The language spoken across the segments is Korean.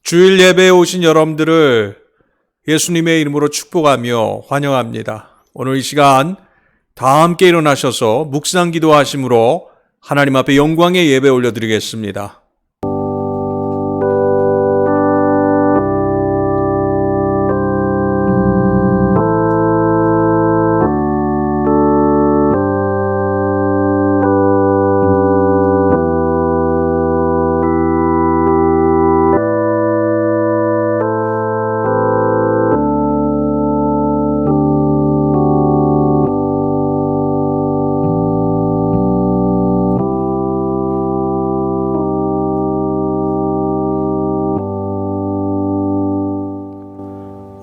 주일 예배에 오신 여러분들을 예수님의 이름으로 축복하며 환영합니다. 오늘 이 시간 다 함께 일어나셔서 묵상 기도하심으로 하나님 앞에 영광의 예배 올려드리겠습니다.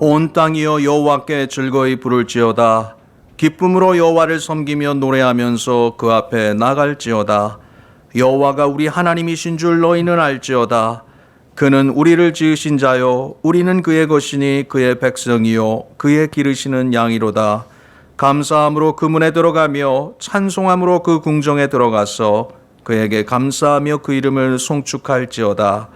온 땅이여 여호와께 즐거이 부를지어다. 기쁨으로 여호와를 섬기며 노래하면서 그 앞에 나갈지어다. 여호와가 우리 하나님이신 줄 너희는 알지어다. 그는 우리를 지으신 자요 우리는 그의 것이니 그의 백성이요 그의 기르시는 양이로다. 감사함으로 그 문에 들어가며 찬송함으로 그 궁정에 들어가서 그에게 감사하며 그 이름을 송축할지어다.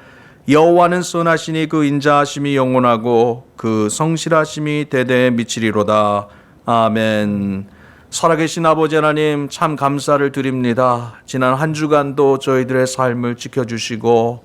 여호와는 선하시니 그 인자하심이 영원하고 그 성실하심이 대대에 미치리로다. 아멘. 살아계신 아버지 하나님 참 감사를 드립니다. 지난 한 주간도 저희들의 삶을 지켜주시고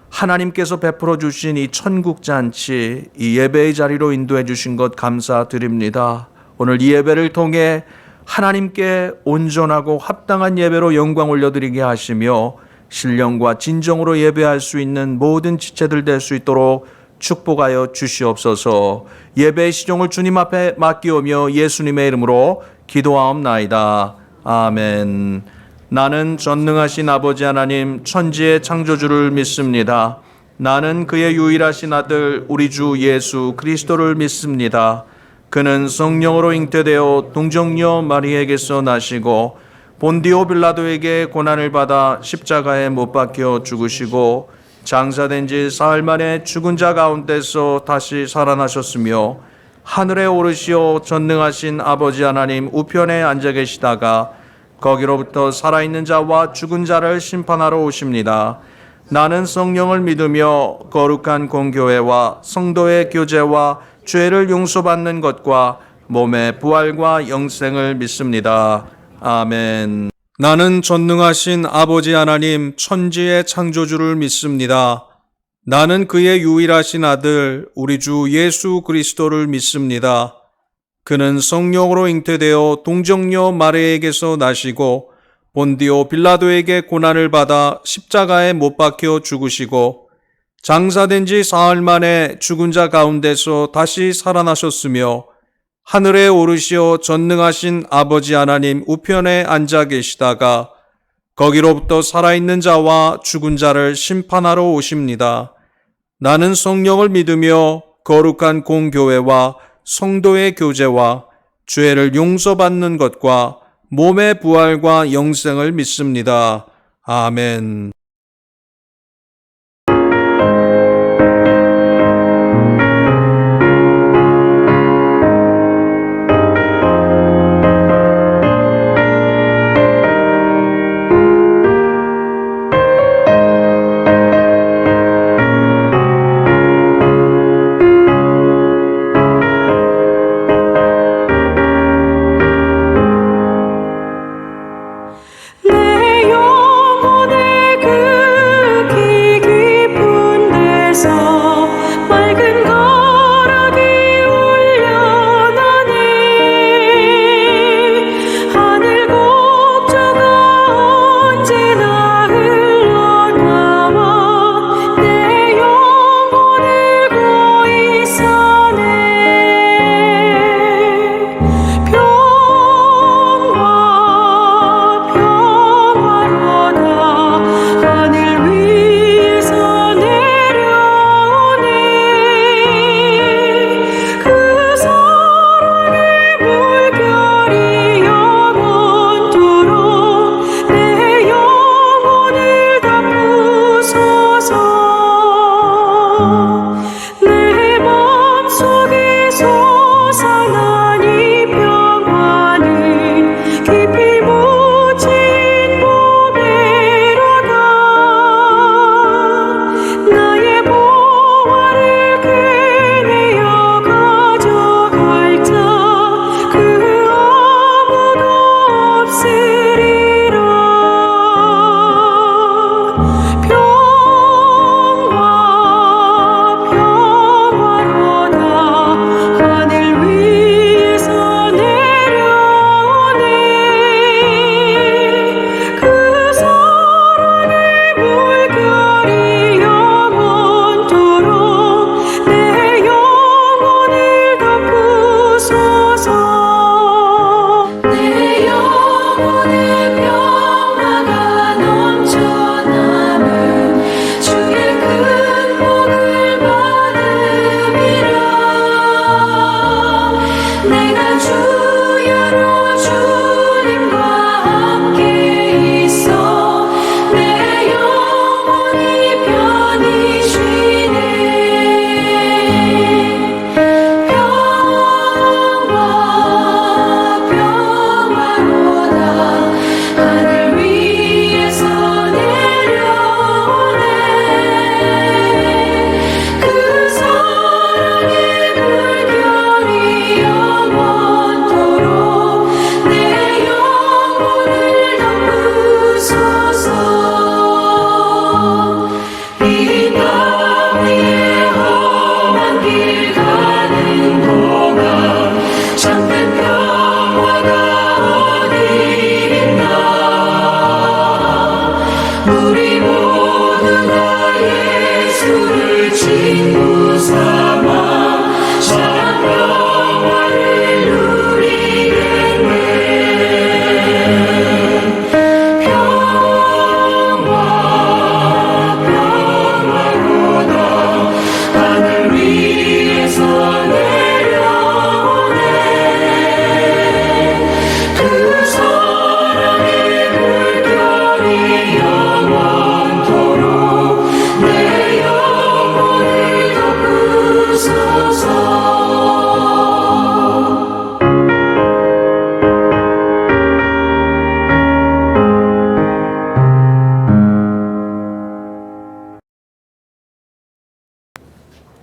하나님께서 베풀어 주신 이 천국잔치, 이 예배의 자리로 인도해 주신 것 감사드립니다. 오늘 이 예배를 통해 하나님께 온전하고 합당한 예배로 영광 올려드리게 하시며 신령과 진정으로 예배할 수 있는 모든 지체들 될 수 있도록 축복하여 주시옵소서. 예배의 시종을 주님 앞에 맡기오며 예수님의 이름으로 기도하옵나이다. 아멘. 나는 전능하신 아버지 하나님 천지의 창조주를 믿습니다. 나는 그의 유일하신 아들 우리 주 예수 그리스도를 믿습니다. 그는 성령으로 잉태되어 동정녀 마리에게서 나시고 본디오 빌라도에게 고난을 받아 십자가에 못 박혀 죽으시고 장사된 지 사흘 만에 죽은 자 가운데서 다시 살아나셨으며 하늘에 오르시어 전능하신 아버지 하나님 우편에 앉아 계시다가 거기로부터 살아있는 자와 죽은 자를 심판하러 오십니다. 나는 성령을 믿으며 거룩한 공교회와 성도의 교제와 죄를 용서받는 것과 몸의 부활과 영생을 믿습니다. 아멘. 나는 전능하신 아버지 하나님 천지의 창조주를 믿습니다. 나는 그의 유일하신 아들 우리 주 예수 그리스도를 믿습니다. 그는 성령으로 잉태되어 동정녀 마리아에게서 나시고 본디오 빌라도에게 고난을 받아 십자가에 못 박혀 죽으시고 장사된 지 사흘 만에 죽은 자 가운데서 다시 살아나셨으며 하늘에 오르시어 전능하신 아버지 하나님 우편에 앉아 계시다가 거기로부터 살아있는 자와 죽은 자를 심판하러 오십니다. 나는 성령을 믿으며 거룩한 공교회와 성도의 교제와 죄를 용서받는 것과 몸의 부활과 영생을 믿습니다. 아멘. 내 영혼의 그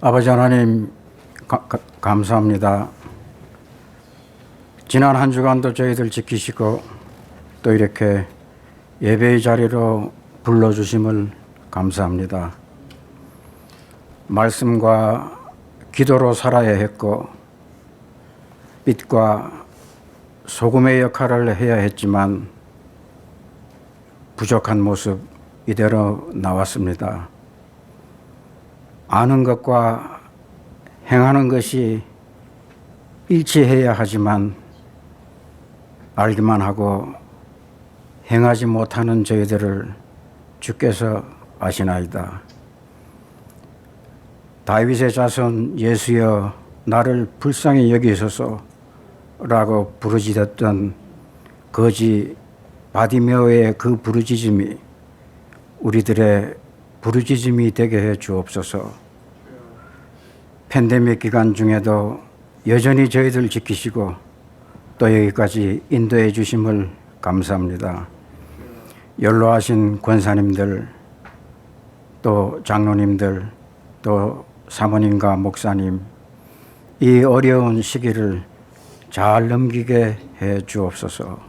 아버지 하나님 감사합니다. 지난 한 주간도 저희들 지키시고 또 이렇게 예배의 자리로 불러주심을 감사합니다. 말씀과 기도로 살아야 했고 빛과 소금의 역할을 해야 했지만 부족한 모습 이대로 나왔습니다. 아는 것과 행하는 것이 일치해야 하지만 알기만 하고 행하지 못하는 저희들을 주께서 아시나이다. 다윗의 자손 예수여 나를 불쌍히 여기소서라고 부르짖었던 거지 바디메오의 그 부르짖음이 우리들의 부르짖음이 되게 해 주옵소서. 팬데믹 기간 중에도 여전히 저희들 지키시고 또 여기까지 인도해 주심을 감사합니다. 연로하신 권사님들 또 장로님들 또 사모님과 목사님 이 어려운 시기를 잘 넘기게 해 주옵소서.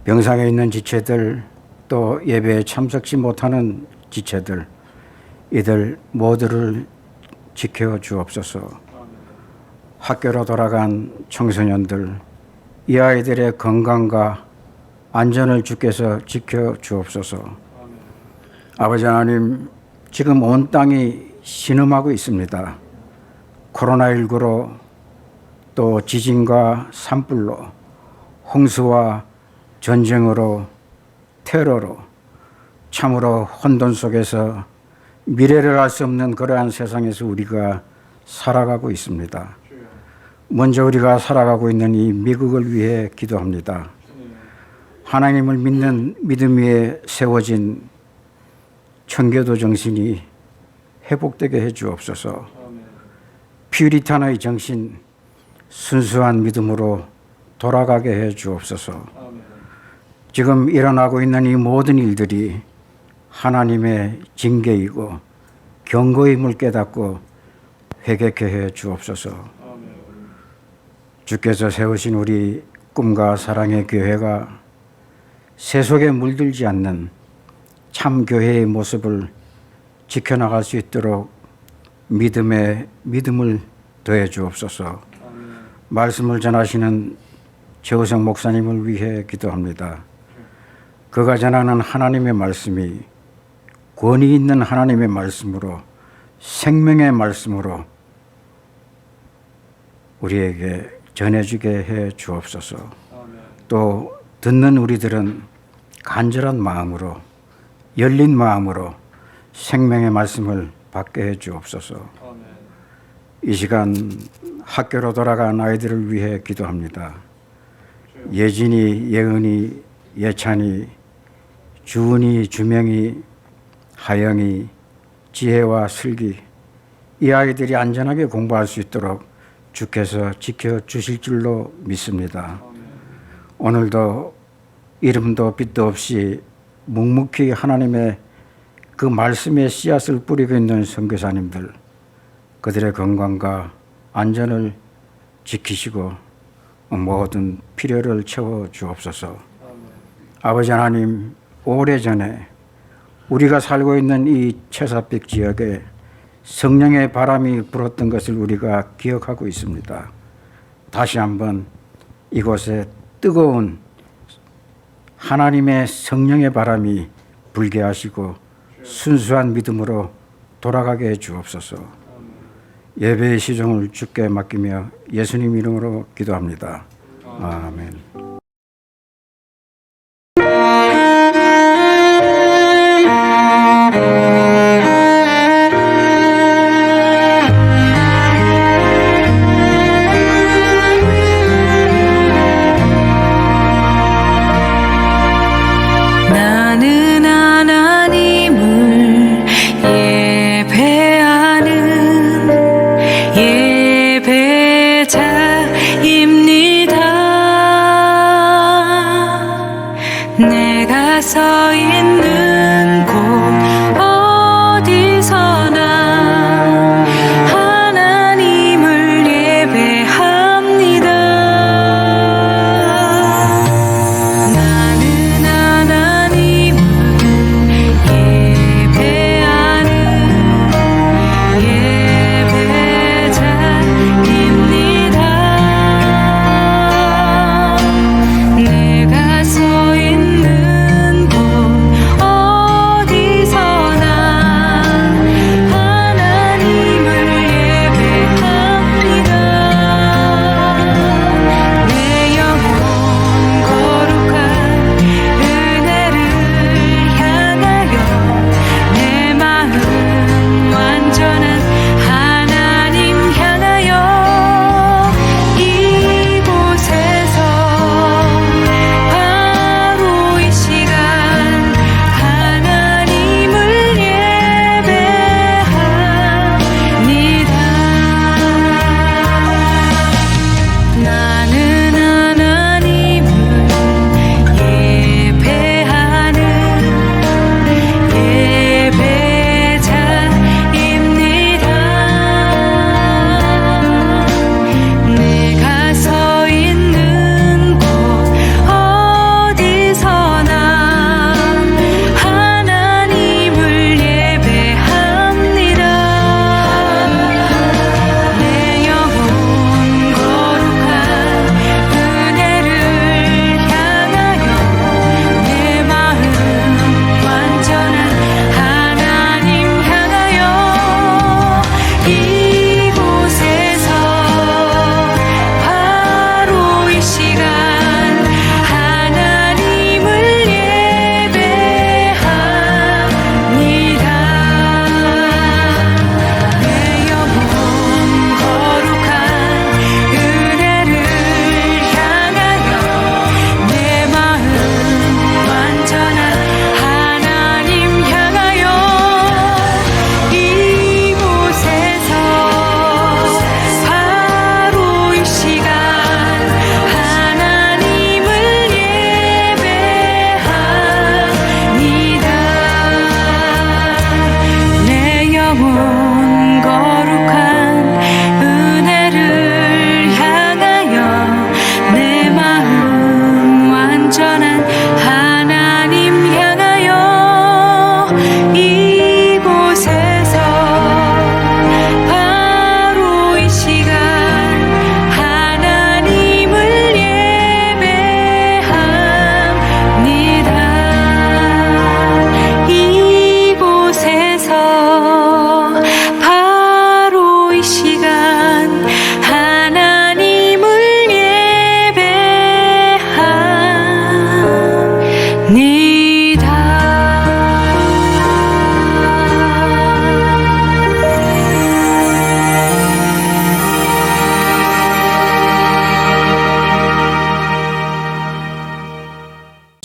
병상에 있는 지체들 또 예배에 참석지 못하는 지체들 이들 모두를 지켜 주옵소서. 학교로 돌아간 청소년들 이 아이들의 건강과 안전을 주께서 지켜 주옵소서. 아버지 하나님 지금 온 땅이 신음하고 있습니다. 코로나19로 또 지진과 산불로 홍수와 전쟁으로 테러로 참으로 혼돈 속에서 미래를 알 수 없는 그러한 세상에서 우리가 살아가고 있습니다. 먼저 우리가 살아가고 있는 이 미국을 위해 기도합니다. 하나님을 믿는 믿음 위에 세워진 청교도 정신이 회복되게 해 주옵소서. 퓨리탄의 정신, 순수한 믿음으로 돌아가게 해 주옵소서. 지금 일어나고 있는 이 모든 일들이 하나님의 징계이고 경고임을 깨닫고 회개케 해 주옵소서. 주께서 세우신 우리 꿈과 사랑의 교회가 세속에 물들지 않는 참 교회의 모습을 지켜나갈 수 있도록 믿음을 더해 주옵소서. 말씀을 전하시는 최우성 목사님을 위해 기도합니다. 그가 전하는 하나님의 말씀이 권위 있는 하나님의 말씀으로 생명의 말씀으로 우리에게 전해주게 해 주옵소서. 또 듣는 우리들은 간절한 마음으로 열린 마음으로 생명의 말씀을 받게 해 주옵소서. 이 시간 학교로 돌아간 아이들을 위해 기도합니다. 예진이, 예은이, 예찬이, 주은이, 주명이, 하영이, 지혜와 슬기 이 아이들이 안전하게 공부할 수 있도록 주께서 지켜주실 줄로 믿습니다. 오늘도 이름도 빛도 없이 묵묵히 하나님의 그 말씀의 씨앗을 뿌리고 있는 선교사님들 그들의 건강과 안전을 지키시고 모든 필요를 채워 주옵소서. 아버지 하나님, 오래전에 우리가 살고 있는 이 채사빛 지역에 성령의 바람이 불었던 것을 우리가 기억하고 있습니다. 다시 한번 이곳에 뜨거운 하나님의 성령의 바람이 불게 하시고 순수한 믿음으로 돌아가게 해 주옵소서. 예배의 시종을 주께 맡기며 예수님 이름으로 기도합니다. 아멘. 나는 하나님을 예배하는 예배자입니다.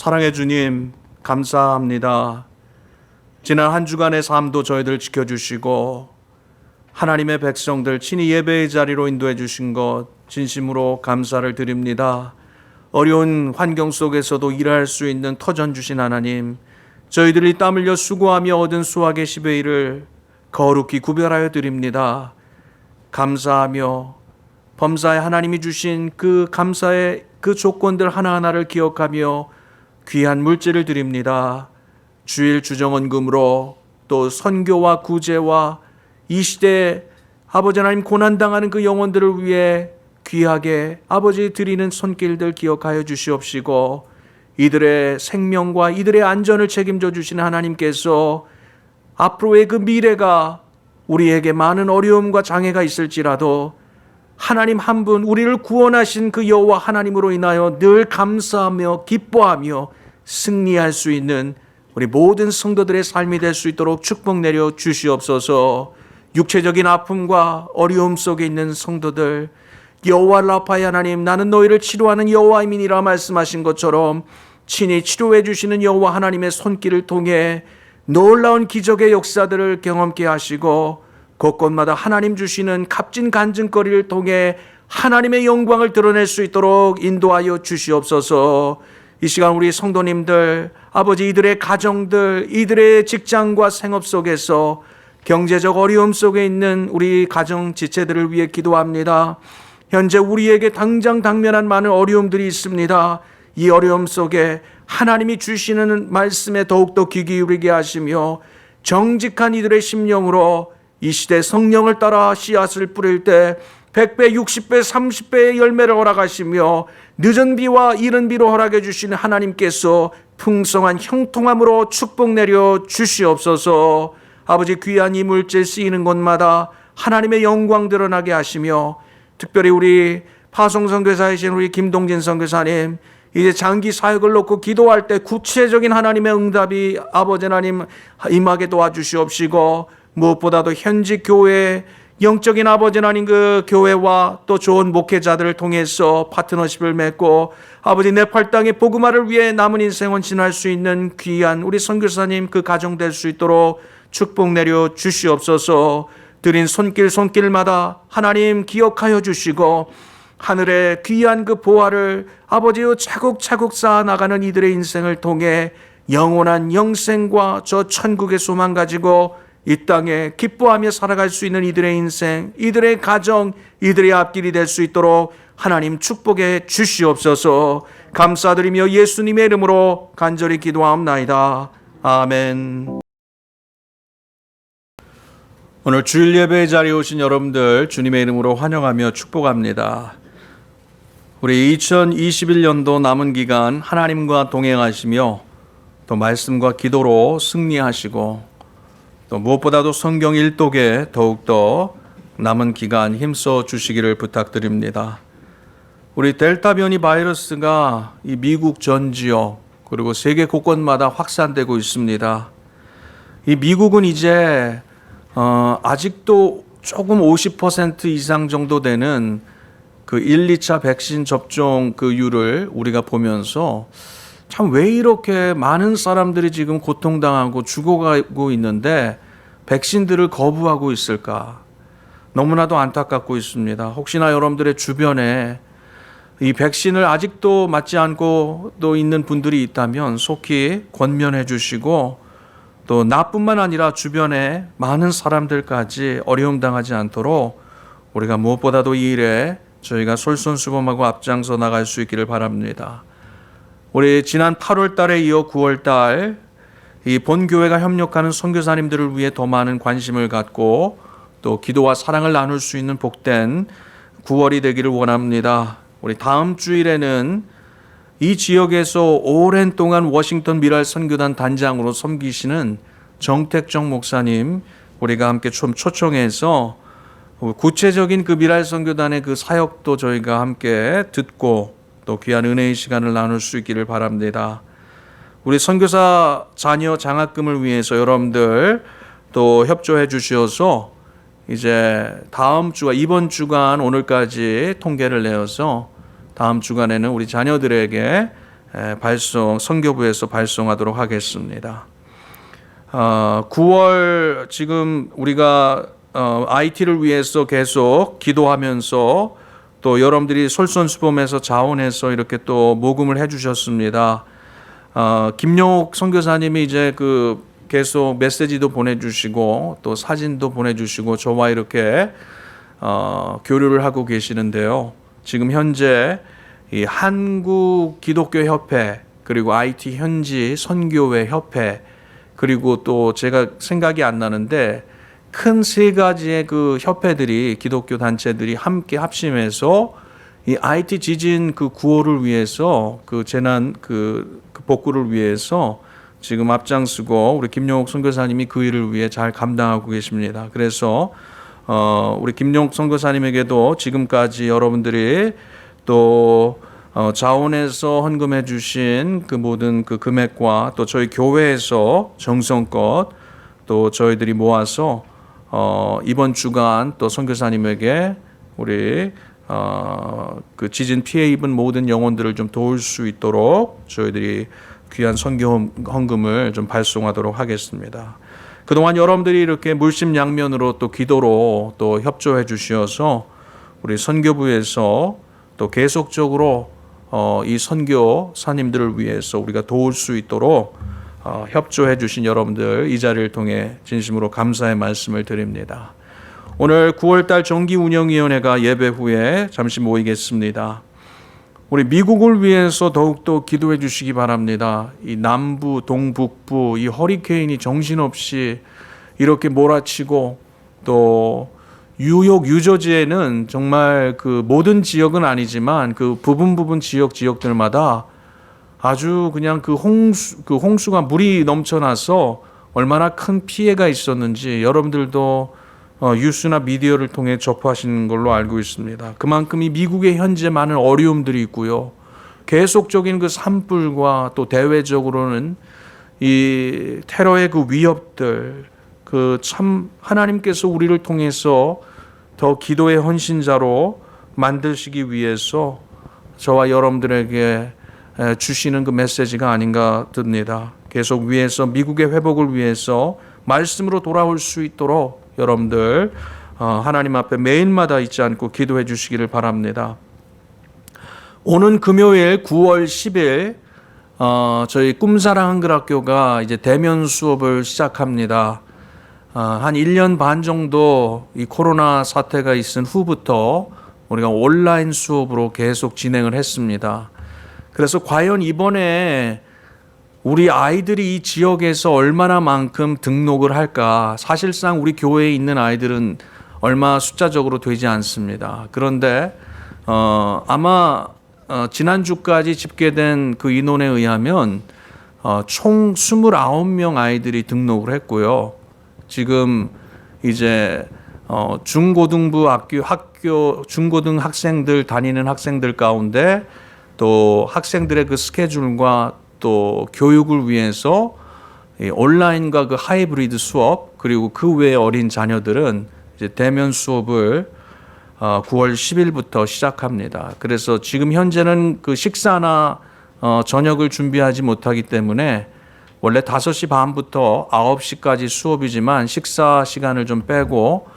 사랑해 주님, 감사합니다. 지난 한 주간의 삶도 저희들 지켜주시고 하나님의 백성들 친히 예배의 자리로 인도해 주신 것 진심으로 감사를 드립니다. 어려운 환경 속에서도 일할 수 있는 터전 주신 하나님, 저희들이 땀 흘려 수고하며 얻은 수확의 10의 1을 거룩히 구별하여 드립니다. 감사하며 범사에 하나님이 주신 그 감사의 그 조건들 하나하나를 기억하며 귀한 물질을 드립니다. 주일 주정원금으로 또 선교와 구제와 이 시대에 아버지 하나님 고난당하는 그 영혼들을 위해 귀하게 아버지 드리는 손길들 기억하여 주시옵시고, 이들의 생명과 이들의 안전을 책임져 주시는 하나님께서 앞으로의 그 미래가 우리에게 많은 어려움과 장애가 있을지라도 하나님 한 분 우리를 구원하신 그 여호와 하나님으로 인하여 늘 감사하며 기뻐하며 승리할 수 있는 우리 모든 성도들의 삶이 될 수 있도록 축복 내려 주시옵소서. 육체적인 아픔과 어려움 속에 있는 성도들, 여호와 라파의 하나님, 나는 너희를 치료하는 여호와임이니라 말씀하신 것처럼 친히 치료해 주시는 여호와 하나님의 손길을 통해 놀라운 기적의 역사들을 경험케 하시고 곳곳마다 하나님 주시는 값진 간증거리를 통해 하나님의 영광을 드러낼 수 있도록 인도하여 주시옵소서. 이 시간 우리 성도님들, 아버지 이들의 가정들, 이들의 직장과 생업 속에서 경제적 어려움 속에 있는 우리 가정 지체들을 위해 기도합니다. 현재 우리에게 당장 당면한 많은 어려움들이 있습니다. 이 어려움 속에 하나님이 주시는 말씀에 더욱더 귀 기울이게 하시며 정직한 이들의 심령으로 이 시대 성령을 따라 씨앗을 뿌릴 때 100배, 60배, 30배의 열매를 허락하시며 늦은 비와 이른 비로 허락해 주시는 하나님께서 풍성한 형통함으로 축복 내려 주시옵소서. 아버지 귀한 이 물질 쓰이는 곳마다 하나님의 영광 드러나게 하시며, 특별히 우리 파송선교사이신 우리 김동진 선교사님, 이제 장기 사역을 놓고 기도할 때 구체적인 하나님의 응답이 아버지 하나님 임하게 도와주시옵시고, 무엇보다도 현지 교회 영적인 아버지 하나님 그 교회와 또 좋은 목회자들을 통해서 파트너십을 맺고 아버지 네팔 땅의 복음화를 위해 남은 인생 헌신할 수 있는 귀한 우리 선교사님 그 가정 될 수 있도록 축복 내려 주시옵소서. 드린 손길마다 하나님 기억하여 주시고 하늘의 귀한 그 보화를 아버지여 차곡차곡 쌓아 나가는 이들의 인생을 통해 영원한 영생과 저 천국의 소망 가지고 이 땅에 기뻐하며 살아갈 수 있는 이들의 인생, 이들의 가정, 이들의 앞길이 될 수 있도록 하나님 축복해 주시옵소서. 감사드리며 예수님의 이름으로 간절히 기도하옵나이다. 아멘. 오늘 주일 예배의 자리에 오신 여러분들 주님의 이름으로 환영하며 축복합니다. 우리 2021년도 남은 기간 하나님과 동행하시며 또 말씀과 기도로 승리하시고 또 무엇보다도 성경 일독에 더욱더 남은 기간 힘써 주시기를 부탁드립니다. 우리 델타 변이 바이러스가 이 미국 전 지역 그리고 세계 곳곳마다 확산되고 있습니다. 이 미국은 이제 아직도 조금 50% 이상 정도 되는 그 1, 2차 백신 접종 그 율을 우리가 보면서 참 왜 이렇게 많은 사람들이 지금 고통당하고 죽어가고 있는데 백신들을 거부하고 있을까? 너무나도 안타깝고 있습니다. 혹시나 여러분들의 주변에 이 백신을 아직도 맞지 않고 또 있는 분들이 있다면 속히 권면해 주시고 또 나뿐만 아니라 주변에 많은 사람들까지 어려움 당하지 않도록 우리가 무엇보다도 이 일에 저희가 솔선수범하고 앞장서 나갈 수 있기를 바랍니다. 우리 지난 8월 달에 이어 9월 달 이 본교회가 협력하는 선교사님들을 위해 더 많은 관심을 갖고 또 기도와 사랑을 나눌 수 있는 복된 9월이 되기를 원합니다. 우리 다음 주일에는 이 지역에서 오랜 동안 워싱턴 미랄 선교단 단장으로 섬기시는 정택정 목사님 우리가 함께 좀 초청해서 구체적인 그 미랄 선교단의 그 사역도 저희가 함께 듣고 또 귀한 은혜의 시간을 나눌 수 있기를 바랍니다. 우리 선교사 자녀 장학금을 위해서 여러분들 또 협조해 주셔서 이제 다음 주가 이번 주간 오늘까지 통계를 내어서 다음 주간에는 우리 자녀들에게 선교부에서 발송하도록 하겠습니다. 9월 지금 우리가 IT를 위해서 계속 기도하면서 또 여러분들이 솔선수범해서 자원해서 이렇게 또 모금을 해주셨습니다. 김용옥 선교사님이 이제 계속 메시지도 보내주시고 또 사진도 보내주시고 저와 이렇게 교류를 하고 계시는데요. 지금 현재 이 한국 기독교 협회 그리고 IT 현지 선교회 협회 그리고 또 제가 생각이 안 나는데 큰 세 가지의 그 협회들이 기독교 단체들이 함께 합심해서 이 IT 지진 구호를 위해서 재난 복구를 위해서 지금 앞장서고 우리 김용옥 선교사님이 그 일을 위해 잘 감당하고 계십니다. 그래서 우리 김용옥 선교사님에게도 지금까지 여러분들이 또 자원해서 헌금해 주신 그 모든 그 금액과 또 저희 교회에서 정성껏 또 저희들이 모아서 이번 주간 또 선교사님에게 우리 그 지진 피해 입은 모든 영혼들을 좀 도울 수 있도록 저희들이 귀한 선교 헌금을 좀 발송하도록 하겠습니다. 그동안 여러분들이 이렇게 물심양면으로 또 기도로 또 협조해 주셔서 우리 선교부에서 또 계속적으로 이 선교사님들을 위해서 우리가 도울 수 있도록 협조해 주신 여러분들 이 자리를 통해 진심으로 감사의 말씀을 드립니다. 오늘 9월달 정기운영위원회가 예배 후에 잠시 모이겠습니다. 우리 미국을 위해서 더욱더 기도해 주시기 바랍니다. 이 남부, 동북부 이 허리케인이 정신없이 이렇게 몰아치고 또 뉴욕, 뉴저지에는 정말 그 모든 지역은 아니지만 그 부분 지역들마다 아주 그냥 홍수가 물이 넘쳐나서 얼마나 큰 피해가 있었는지 여러분들도 뉴스나 미디어를 통해 접하시는 걸로 알고 있습니다. 그만큼 이 미국의 현재 많은 어려움들이 있고요. 계속적인 그 산불과 또 대외적으로는 이 테러의 그 위협들 참 하나님께서 우리를 통해서 더 기도의 헌신자로 만드시기 위해서 저와 여러분들에게 주시는 그 메시지가 아닌가 듭니다. 계속 위해서 미국의 회복을 위해서 말씀으로 돌아올 수 있도록 여러분들 하나님 앞에 매일마다 잊지 않고 기도해 주시기를 바랍니다. 오는 금요일 9월 10일 저희 꿈사랑 한글학교가 이제 대면 수업을 시작합니다. 한 1년 반 정도 이 코로나 사태가 있은 후부터 우리가 온라인 수업으로 계속 진행을 했습니다. 그래서 과연 이번에 우리 아이들이 이 지역에서 얼마나만큼 등록을 할까? 사실상 우리 교회에 있는 아이들은 얼마 숫자적으로 되지 않습니다. 그런데 아마 지난주까지 집계된 그 인원에 의하면 총 29명 아이들이 등록을 했고요. 지금 이제 중고등부 중고등 학생들 다니는 학생들 가운데 또 학생들의 그 스케줄과 또 교육을 위해서 온라인과 그 하이브리드 수업 그리고 그 외의 어린 자녀들은 이제 대면 수업을 9월 10일부터 시작합니다. 그래서 지금 현재는 그 식사나 저녁을 준비하지 못하기 때문에 원래 5시 반부터 9시까지 수업이지만 식사 시간을 좀 빼고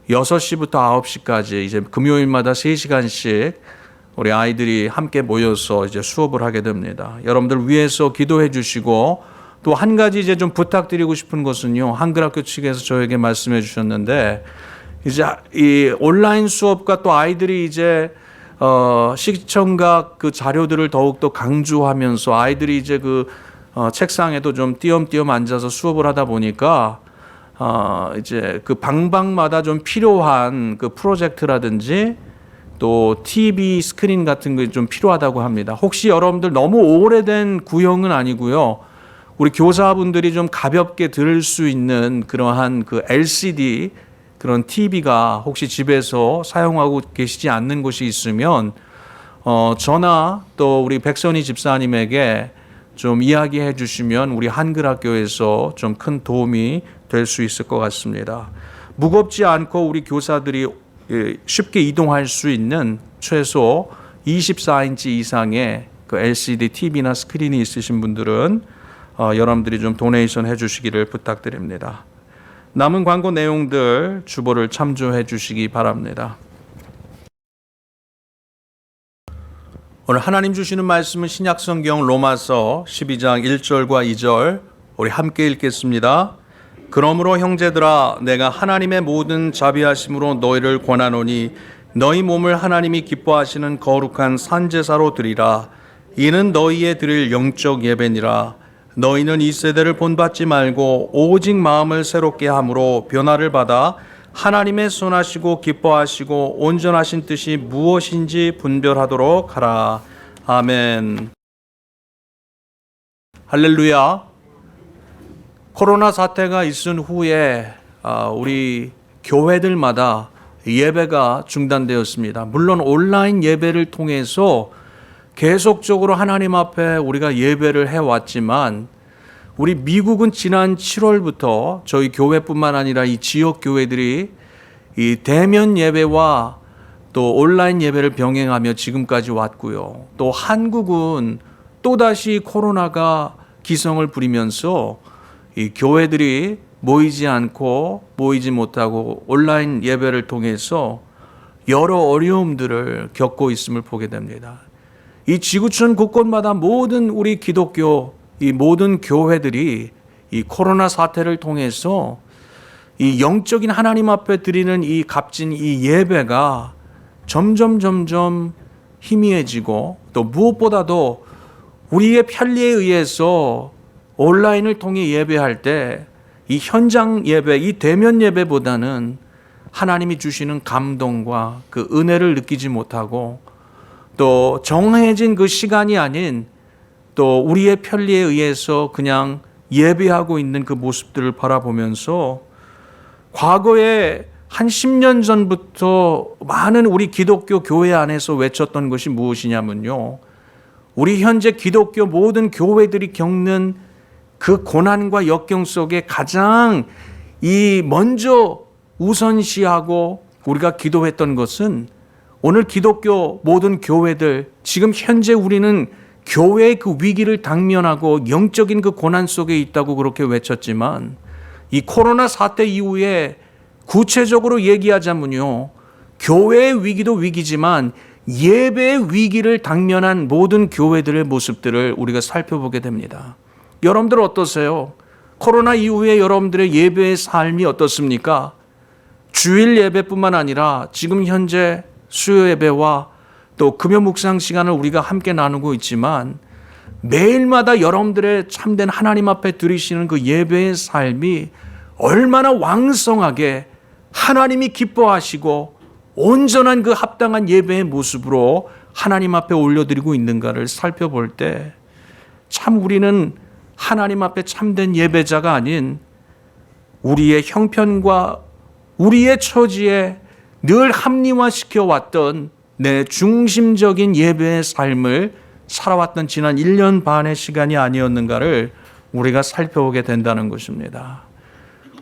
6시부터 9시까지 이제 금요일마다 3시간씩 우리 아이들이 함께 모여서 이제 수업을 하게 됩니다. 여러분들 위해서 기도해 주시고 또 한 가지 이제 좀 부탁드리고 싶은 것은요. 한글학교 측에서 저에게 말씀해 주셨는데 이제 이 온라인 수업과 또 아이들이 이제 시청각 그 자료들을 더욱더 강조하면서 아이들이 이제 책상에도 좀 띄엄띄엄 앉아서 수업을 하다 보니까 이제 그 방방마다 좀 필요한 그 프로젝트라든지 또 TV 스크린 같은 게 좀 필요하다고 합니다. 혹시 여러분들 너무 오래된 구형은 아니고요. 우리 교사분들이 좀 가볍게 들을 수 있는 그러한 그 LCD 그런 TV가 혹시 집에서 사용하고 계시지 않는 곳이 있으면 저나 또 우리 백선희 집사님에게 좀 이야기해 주시면 우리 한글학교에서 좀 큰 도움이 될 수 있을 것 같습니다. 무겁지 않고 우리 교사들이 쉽게 이동할 수 있는 최소 24인치 이상의 그 LCD TV나 스크린이 있으신 분들은 여러분들이 좀 도네이션 해주시기를 부탁드립니다. 남은 광고 내용들 주보를 참조해 주시기 바랍니다. 오늘 하나님 주시는 말씀은 신약성경 로마서 12장 1절과 2절 우리 함께 읽겠습니다. 그러므로 형제들아 내가 하나님의 모든 자비하심으로 너희를 권하노니 너희 몸을 하나님이 기뻐하시는 거룩한 산제사로 드리라. 이는 너희의 드릴 영적 예배니라. 너희는 이 세대를 본받지 말고 오직 마음을 새롭게 함으로 변화를 받아 하나님의 선하시고 기뻐하시고 온전하신 뜻이 무엇인지 분별하도록 하라. 아멘. 할렐루야. 코로나 사태가 있은 후에 우리 교회들마다 예배가 중단되었습니다. 물론 온라인 예배를 통해서 계속적으로 하나님 앞에 우리가 예배를 해왔지만 우리 미국은 지난 7월부터 저희 교회뿐만 아니라 이 지역 교회들이 이 대면 예배와 또 온라인 예배를 병행하며 지금까지 왔고요. 또 한국은 또다시 코로나가 기성을 부리면서 이 교회들이 모이지 않고 모이지 못하고 온라인 예배를 통해서 여러 어려움들을 겪고 있음을 보게 됩니다. 이 지구촌 곳곳마다 모든 우리 기독교 이 모든 교회들이 이 코로나 사태를 통해서 이 영적인 하나님 앞에 드리는 이 값진 이 예배가 점점 희미해지고 또 무엇보다도 우리의 편리에 의해서 온라인을 통해 예배할 때 이 현장 예배, 이 대면 예배보다는 하나님이 주시는 감동과 그 은혜를 느끼지 못하고 또 정해진 그 시간이 아닌 또 우리의 편리에 의해서 그냥 예배하고 있는 그 모습들을 바라보면서 과거에 한 10년 전부터 많은 우리 기독교 교회 안에서 외쳤던 것이 무엇이냐면요. 우리 현재 기독교 모든 교회들이 겪는 그 고난과 역경 속에 가장 먼저 우선시하고 우리가 기도했던 것은 오늘 기독교 모든 교회들 지금 현재 우리는 교회의 그 위기를 당면하고 영적인 그 고난 속에 있다고 그렇게 외쳤지만 이 코로나 사태 이후에 구체적으로 얘기하자면요. 교회의 위기도 위기지만 예배의 위기를 당면한 모든 교회들의 모습들을 우리가 살펴보게 됩니다. 여러분들 어떠세요? 코로나 이후에 여러분들의 예배의 삶이 어떻습니까? 주일 예배뿐만 아니라 지금 현재 수요 예배와 또 금요 묵상 시간을 우리가 함께 나누고 있지만 매일마다 여러분들의 참된 하나님 앞에 드리시는 그 예배의 삶이 얼마나 왕성하게 하나님이 기뻐하시고 온전한 그 합당한 예배의 모습으로 하나님 앞에 올려드리고 있는가를 살펴볼 때 참 우리는 하나님 앞에 참된 예배자가 아닌 우리의 형편과 우리의 처지에 늘 합리화시켜 왔던 내 중심적인 예배의 삶을 살아왔던 지난 1년 반의 시간이 아니었는가를 우리가 살펴보게 된다는 것입니다.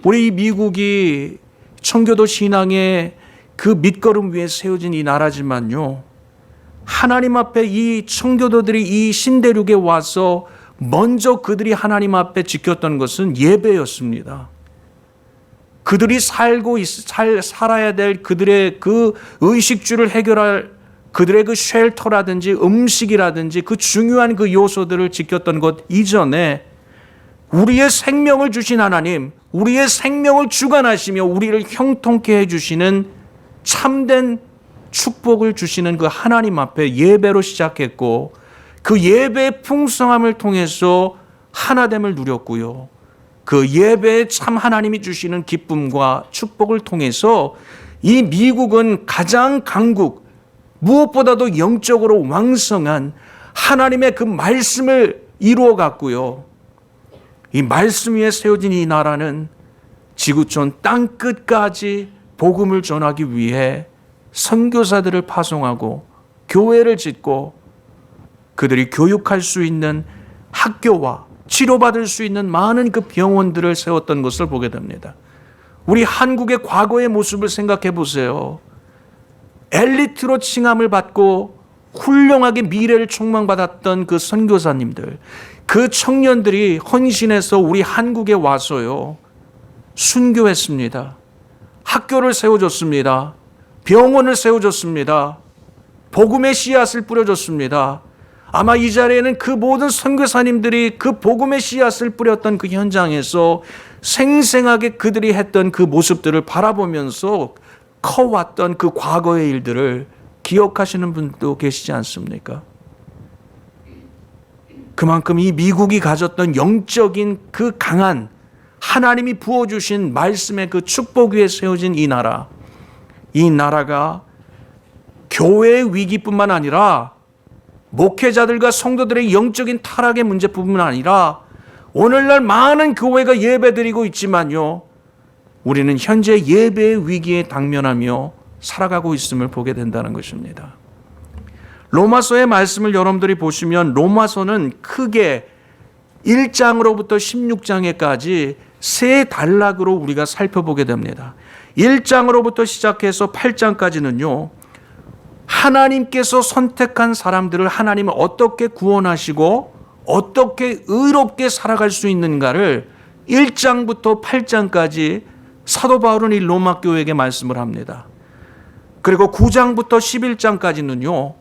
우리 미국이 청교도 신앙의 그 밑거름 위에 세워진 이 나라지만요. 하나님 앞에 이 청교도들이 이 신대륙에 와서 먼저 그들이 하나님 앞에 지켰던 것은 예배였습니다. 그들이 살아야 될 그들의 그 의식주를 해결할 그들의 그 쉘터라든지 음식이라든지 그 중요한 그 요소들을 지켰던 것 이전에 우리의 생명을 주신 하나님, 우리의 생명을 주관하시며 우리를 형통케 해주시는 참된 축복을 주시는 그 하나님 앞에 예배로 시작했고 그 예배의 풍성함을 통해서 하나됨을 누렸고요. 그 예배에 참 하나님이 주시는 기쁨과 축복을 통해서 이 미국은 가장 강국, 무엇보다도 영적으로 왕성한 하나님의 그 말씀을 이루어 갔고요. 이 말씀 위에 세워진 이 나라는 지구촌 땅 끝까지 복음을 전하기 위해 선교사들을 파송하고 교회를 짓고 그들이 교육할 수 있는 학교와 치료받을 수 있는 많은 그 병원들을 세웠던 것을 보게 됩니다. 우리 한국의 과거의 모습을 생각해 보세요. 엘리트로 칭함을 받고 훌륭하게 미래를 촉망받았던 그 선교사님들, 그 청년들이 헌신해서 우리 한국에 와서요, 순교했습니다. 학교를 세워줬습니다. 병원을 세워줬습니다. 복음의 씨앗을 뿌려줬습니다. 아마 이 자리에는 그 모든 선교사님들이 그 복음의 씨앗을 뿌렸던 그 현장에서 생생하게 그들이 했던 그 모습들을 바라보면서 커왔던 그 과거의 일들을 기억하시는 분도 계시지 않습니까? 그만큼 이 미국이 가졌던 영적인 그 강한 하나님이 부어주신 말씀의 그 축복 위에 세워진 이 나라가 교회의 위기뿐만 아니라 목회자들과 성도들의 영적인 타락의 문제뿐만 아니라 오늘날 많은 교회가 예배드리고 있지만요, 우리는 현재 예배의 위기에 당면하며 살아가고 있음을 보게 된다는 것입니다. 로마서의 말씀을 여러분들이 보시면 로마서는 크게 1장으로부터 16장에까지 세 단락으로 우리가 살펴보게 됩니다. 1장으로부터 시작해서 8장까지는요, 하나님께서 선택한 사람들을 하나님은 어떻게 구원하시고 어떻게 의롭게 살아갈 수 있는가를 1장부터 8장까지 사도 바울은 이 로마 교회에게 말씀을 합니다. 그리고 9장부터 11장까지는요,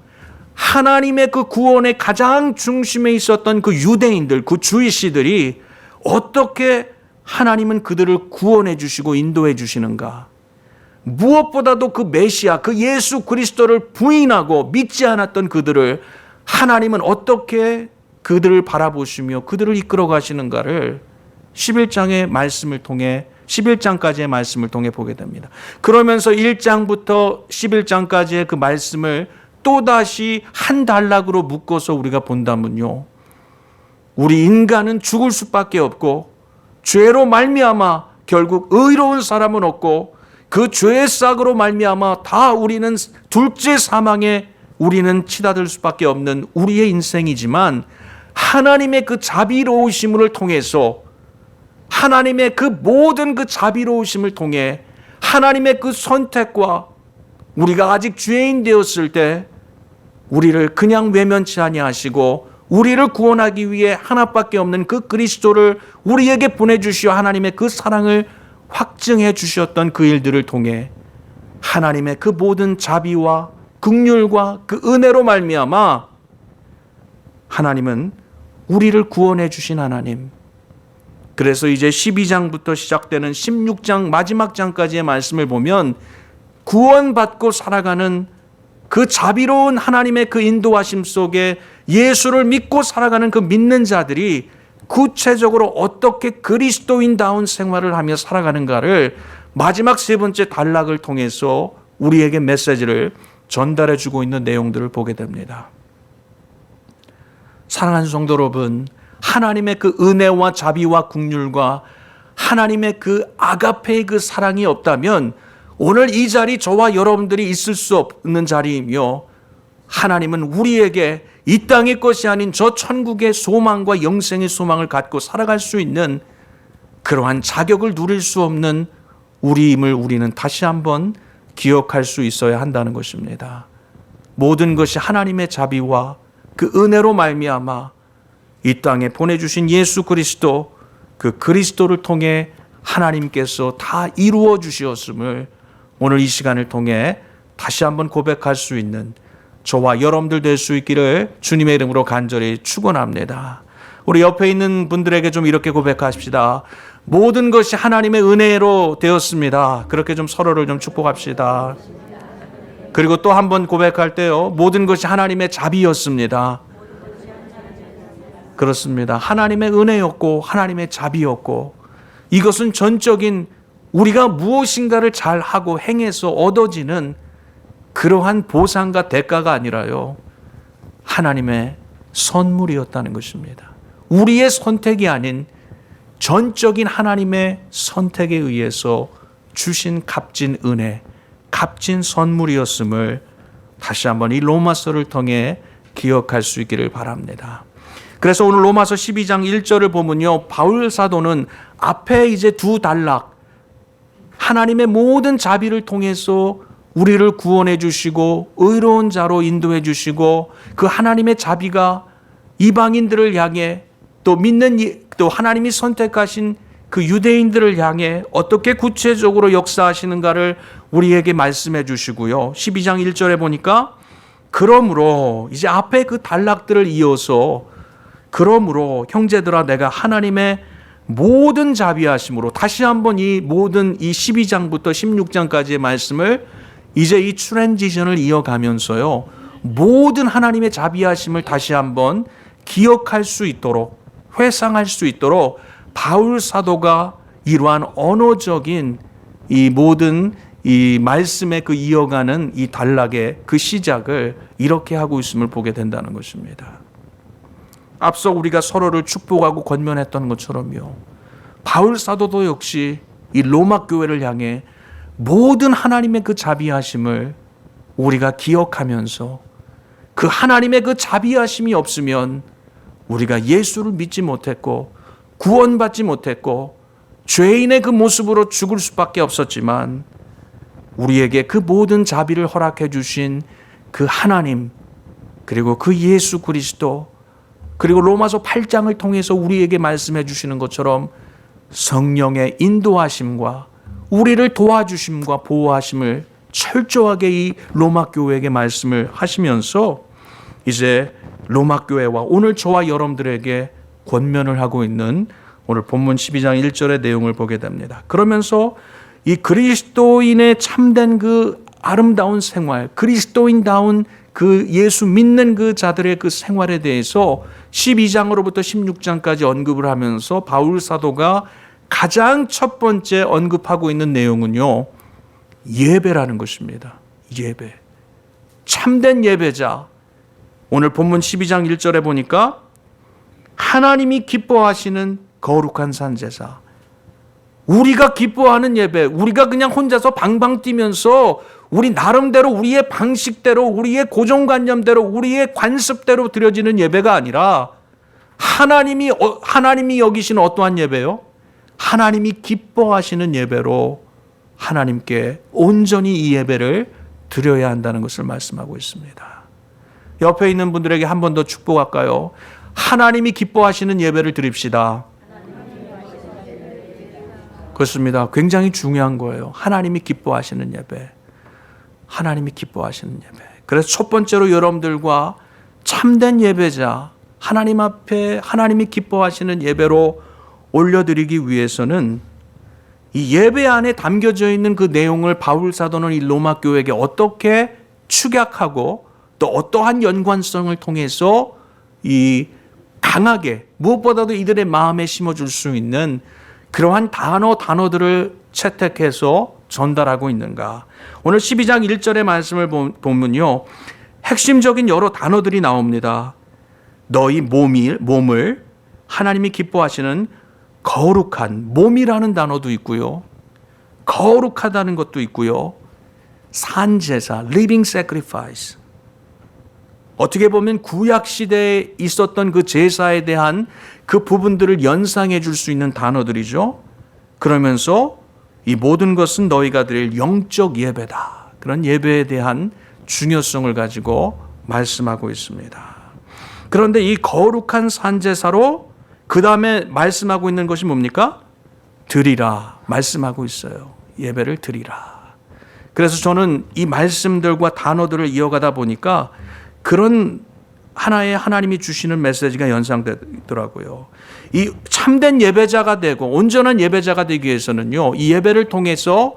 하나님의 그 구원의 가장 중심에 있었던 그 유대인들, 그 주이시들이 어떻게 하나님은 그들을 구원해 주시고 인도해 주시는가. 무엇보다도 그 메시아, 그 예수 그리스도를 부인하고 믿지 않았던 그들을 하나님은 어떻게 그들을 바라보시며 그들을 이끌어 가시는가를 11장의 말씀을 통해 11장까지의 말씀을 통해 보게 됩니다. 그러면서 1장부터 11장까지의 그 말씀을 또다시 한 단락으로 묶어서 우리가 본다면요, 우리 인간은 죽을 수밖에 없고 죄로 말미암아 결국 의로운 사람은 없고 그 죄의 싹으로 말미암아 다 우리는 둘째 사망에 우리는 치닫을 수밖에 없는 우리의 인생이지만 하나님의 그 자비로우심을 통해서 하나님의 그 모든 그 자비로우심을 통해 하나님의 그 선택과 우리가 아직 죄인 되었을 때 우리를 그냥 외면치 아니하시고 우리를 구원하기 위해 하나밖에 없는 그 그리스도를 우리에게 보내주시어 하나님의 그 사랑을 확증해 주셨던 그 일들을 통해 하나님의 그 모든 자비와 긍휼과 그 은혜로 말미암아 하나님은 우리를 구원해 주신 하나님. 그래서 이제 12장부터 시작되는 16장 마지막 장까지의 말씀을 보면 구원받고 살아가는 그 자비로운 하나님의 그 인도하심 속에 예수를 믿고 살아가는 그 믿는 자들이 구체적으로 어떻게 그리스도인다운 생활을 하며 살아가는가를 마지막 세 번째 단락을 통해서 우리에게 메시지를 전달해 주고 있는 내용들을 보게 됩니다. 사랑하는 성도 여러분, 하나님의 그 은혜와 자비와 긍휼과 하나님의 그 아가페의 그 사랑이 없다면 오늘 이 자리 저와 여러분들이 있을 수 없는 자리이며 하나님은 우리에게 이 땅의 것이 아닌 저 천국의 소망과 영생의 소망을 갖고 살아갈 수 있는 그러한 자격을 누릴 수 없는 우리임을 우리는 다시 한번 기억할 수 있어야 한다는 것입니다. 모든 것이 하나님의 자비와 그 은혜로 말미암아 이 땅에 보내주신 예수 그리스도, 그 그리스도를 통해 하나님께서 다 이루어 주셨음을 오늘 이 시간을 통해 다시 한번 고백할 수 있는 저와 여러분들 될 수 있기를 주님의 이름으로 간절히 축원합니다. 우리 옆에 있는 분들에게 좀 이렇게 고백하십시다. 모든 것이 하나님의 은혜로 되었습니다. 그렇게 좀 서로를 좀 축복합시다. 그리고 또 한 번 고백할 때요, 모든 것이 하나님의 자비였습니다. 그렇습니다. 하나님의 은혜였고 하나님의 자비였고 이것은 전적인 우리가 무엇인가를 잘하고 행해서 얻어지는 그러한 보상과 대가가 아니라요, 하나님의 선물이었다는 것입니다. 우리의 선택이 아닌 전적인 하나님의 선택에 의해서 주신 값진 은혜, 값진 선물이었음을 다시 한번 이 로마서를 통해 기억할 수 있기를 바랍니다. 그래서 오늘 로마서 12장 1절을 보면요, 바울 사도는 앞에 이제 두 단락, 하나님의 모든 자비를 통해서 우리를 구원해 주시고 의로운 자로 인도해 주시고 그 하나님의 자비가 이방인들을 향해 또 또 하나님이 선택하신 그 유대인들을 향해 어떻게 구체적으로 역사하시는가를 우리에게 말씀해 주시고요. 12장 1절에 보니까 그러므로 이제 앞에 그 단락들을 이어서 그러므로 형제들아 내가 하나님의 모든 자비하심으로 다시 한번 이 모든 이 12장부터 16장까지의 말씀을 이제 이 트랜지션을 이어가면서요. 모든 하나님의 자비하심을 다시 한번 기억할 수 있도록 회상할 수 있도록 바울 사도가 이러한 언어적인 이 모든 이 말씀의 그 이어가는 이 단락의 그 시작을 이렇게 하고 있음을 보게 된다는 것입니다. 앞서 우리가 서로를 축복하고 권면했던 것처럼요. 바울 사도도 역시 이 로마 교회를 향해 모든 하나님의 그 자비하심을 우리가 기억하면서 그 하나님의 그 자비하심이 없으면 우리가 예수를 믿지 못했고 구원받지 못했고 죄인의 그 모습으로 죽을 수밖에 없었지만 우리에게 그 모든 자비를 허락해 주신 그 하나님 그리고 그 예수 그리스도 그리고 로마서 8장을 통해서 우리에게 말씀해 주시는 것처럼 성령의 인도하심과 우리를 도와주심과 보호하심을 철저하게 이 로마 교회에게 말씀을 하시면서 이제 로마 교회와 오늘 저와 여러분들에게 권면을 하고 있는 오늘 본문 12장 1절의 내용을 보게 됩니다. 그러면서 이 그리스도인의 참된 그 아름다운 생활, 그리스도인다운 그 예수 믿는 그 자들의 그 생활에 대해서 12장으로부터 16장까지 언급을 하면서 바울 사도가 가장 첫 번째 언급하고 있는 내용은요. 예배라는 것입니다. 예배. 참된 예배자. 오늘 본문 12장 1절에 보니까 하나님이 기뻐하시는 거룩한 산제사. 우리가 기뻐하는 예배, 우리가 그냥 혼자서 방방 뛰면서 우리 나름대로 우리의 방식대로 우리의 고정관념대로 우리의 관습대로 드려지는 예배가 아니라 하나님이 여기시는 어떠한 예배요? 하나님이 기뻐하시는 예배로 하나님께 온전히 이 예배를 드려야 한다는 것을 말씀하고 있습니다. 옆에 있는 분들에게 한 번 더 축복할까요? 하나님이 기뻐하시는 예배를 드립시다. 그렇습니다. 굉장히 중요한 거예요. 하나님이 기뻐하시는 예배. 하나님이 기뻐하시는 예배. 그래서 첫 번째로 여러분들과 참된 예배자, 하나님 앞에 하나님이 기뻐하시는 예배로 올려드리기 위해서는 이 예배 안에 담겨져 있는 그 내용을 바울 사도는 이 로마 교회에게 어떻게 축약하고 또 어떠한 연관성을 통해서 이 강하게 무엇보다도 이들의 마음에 심어줄 수 있는 그러한 단어들을 채택해서 전달하고 있는가. 오늘 12장 1절의 말씀을 보면요. 핵심적인 여러 단어들이 나옵니다. 너희 몸을 하나님이 기뻐하시는 거룩한 몸이라는 단어도 있고요. 거룩하다는 것도 있고요. 산제사, living sacrifice. 어떻게 보면 구약 시대에 있었던 그 제사에 대한 그 부분들을 연상해 줄 수 있는 단어들이죠. 그러면서 이 모든 것은 너희가 드릴 영적 예배다. 그런 예배에 대한 중요성을 가지고 말씀하고 있습니다. 그런데 이 거룩한 산제사로 그 다음에 말씀하고 있는 것이 뭡니까? 드리라 말씀하고 있어요. 예배를 드리라. 그래서 저는 이 말씀들과 단어들을 이어가다 보니까 그런 하나의 하나님이 주시는 메시지가 연상되더라고요. 이 참된 예배자가 되고 온전한 예배자가 되기 위해서는요. 이 예배를 통해서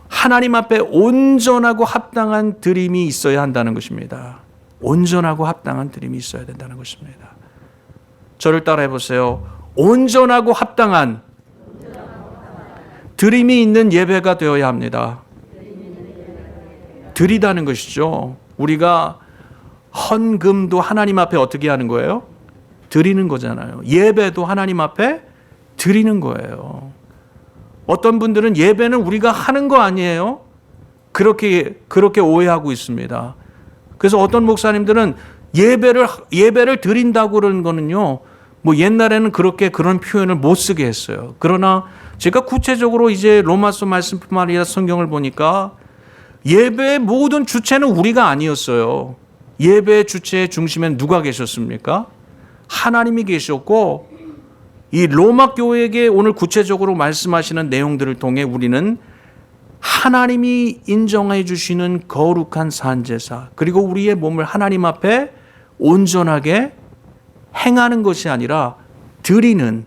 하나님 앞에 온전하고 합당한 드림이 있어야 한다는 것입니다. 온전하고 합당한 드림이 있어야 된다는 것입니다. 저를 따라해 보세요. 온전하고 합당한 드림이 있는 예배가 되어야 합니다. 드리다는 것이죠. 우리가 헌금도 하나님 앞에 어떻게 하는 거예요? 드리는 거잖아요. 예배도 하나님 앞에 드리는 거예요. 어떤 분들은 예배는 우리가 하는 거 아니에요? 그렇게 오해하고 있습니다. 그래서 어떤 목사님들은 예배를 드린다고 그러는 거는요. 뭐 옛날에는 그런 표현을 못 쓰게 했어요. 그러나 제가 구체적으로 이제 로마서 말씀뿐만 아니라 성경을 보니까 예배의 모든 주체는 우리가 아니었어요. 예배의 주체의 중심엔 누가 계셨습니까? 하나님이 계셨고, 이 로마 교회에게 오늘 구체적으로 말씀하시는 내용들을 통해 우리는 하나님이 인정해 주시는 거룩한 산제사, 그리고 우리의 몸을 하나님 앞에 온전하게 행하는 것이 아니라 드리는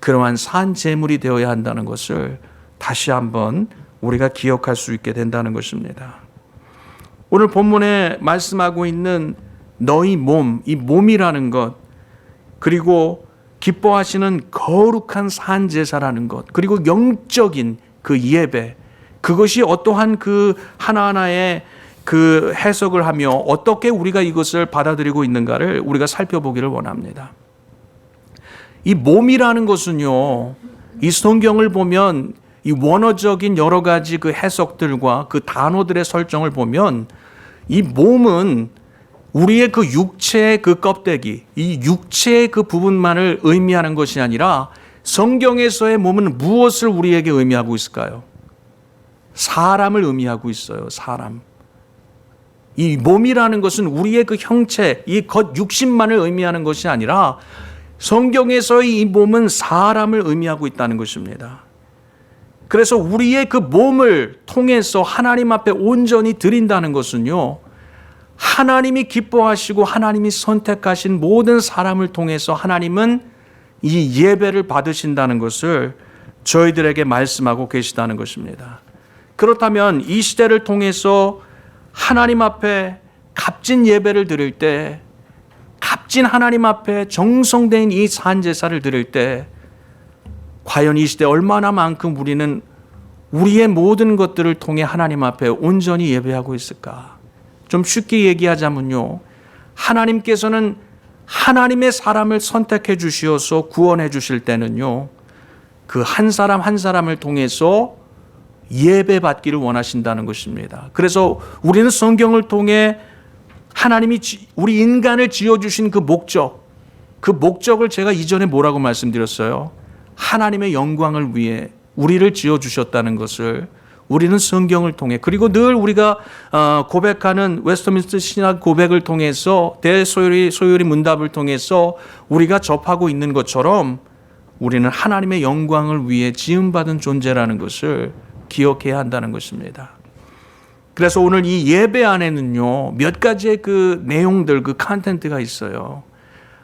그러한 산제물이 되어야 한다는 것을 다시 한번 우리가 기억할 수 있게 된다는 것입니다. 오늘 본문에 말씀하고 있는 너희 몸, 이 몸이라는 것, 그리고 기뻐하시는 거룩한 산제사라는 것, 그리고 영적인 그 예배, 그것이 어떠한 그 하나하나의 그 해석을 하며 어떻게 우리가 이것을 받아들이고 있는가를 우리가 살펴보기를 원합니다. 이 몸이라는 것은요, 이 성경을 보면 이 원어적인 여러 가지 그 해석들과 그 단어들의 설정을 보면 이 몸은 우리의 그 육체의 그 껍데기, 이 육체의 그 부분만을 의미하는 것이 아니라 성경에서의 몸은 무엇을 우리에게 의미하고 있을까요? 사람을 의미하고 있어요. 사람. 이 몸이라는 것은 우리의 그 형체, 이 겉 육신만을 의미하는 것이 아니라 성경에서의 이 몸은 사람을 의미하고 있다는 것입니다. 그래서 우리의 그 몸을 통해서 하나님 앞에 온전히 드린다는 것은요, 하나님이 기뻐하시고 하나님이 선택하신 모든 사람을 통해서 하나님은 이 예배를 받으신다는 것을 저희들에게 말씀하고 계시다는 것입니다. 그렇다면 이 시대를 통해서 하나님 앞에 값진 예배를 드릴 때, 값진 하나님 앞에 정성된 이 산제사를 드릴 때 과연 이 시대 얼마나만큼 우리는 우리의 모든 것들을 통해 하나님 앞에 온전히 예배하고 있을까? 좀 쉽게 얘기하자면요, 하나님께서는 하나님의 사람을 선택해 주시어서 구원해 주실 때는요, 그 한 사람 한 사람을 통해서 예배 받기를 원하신다는 것입니다. 그래서 우리는 성경을 통해 하나님이 우리 인간을 지어주신 그 목적을 제가 이전에 뭐라고 말씀드렸어요? 하나님의 영광을 위해 우리를 지어주셨다는 것을 우리는 성경을 통해, 그리고 늘 우리가 고백하는 웨스트민스터 신학 고백을 통해서 대소요리 문답을 통해서 우리가 접하고 있는 것처럼 우리는 하나님의 영광을 위해 지음받은 존재라는 것을 기억해야 한다는 것입니다. 그래서 오늘 이 예배 안에는요, 몇 가지의 그 내용들, 그 컨텐츠가 있어요.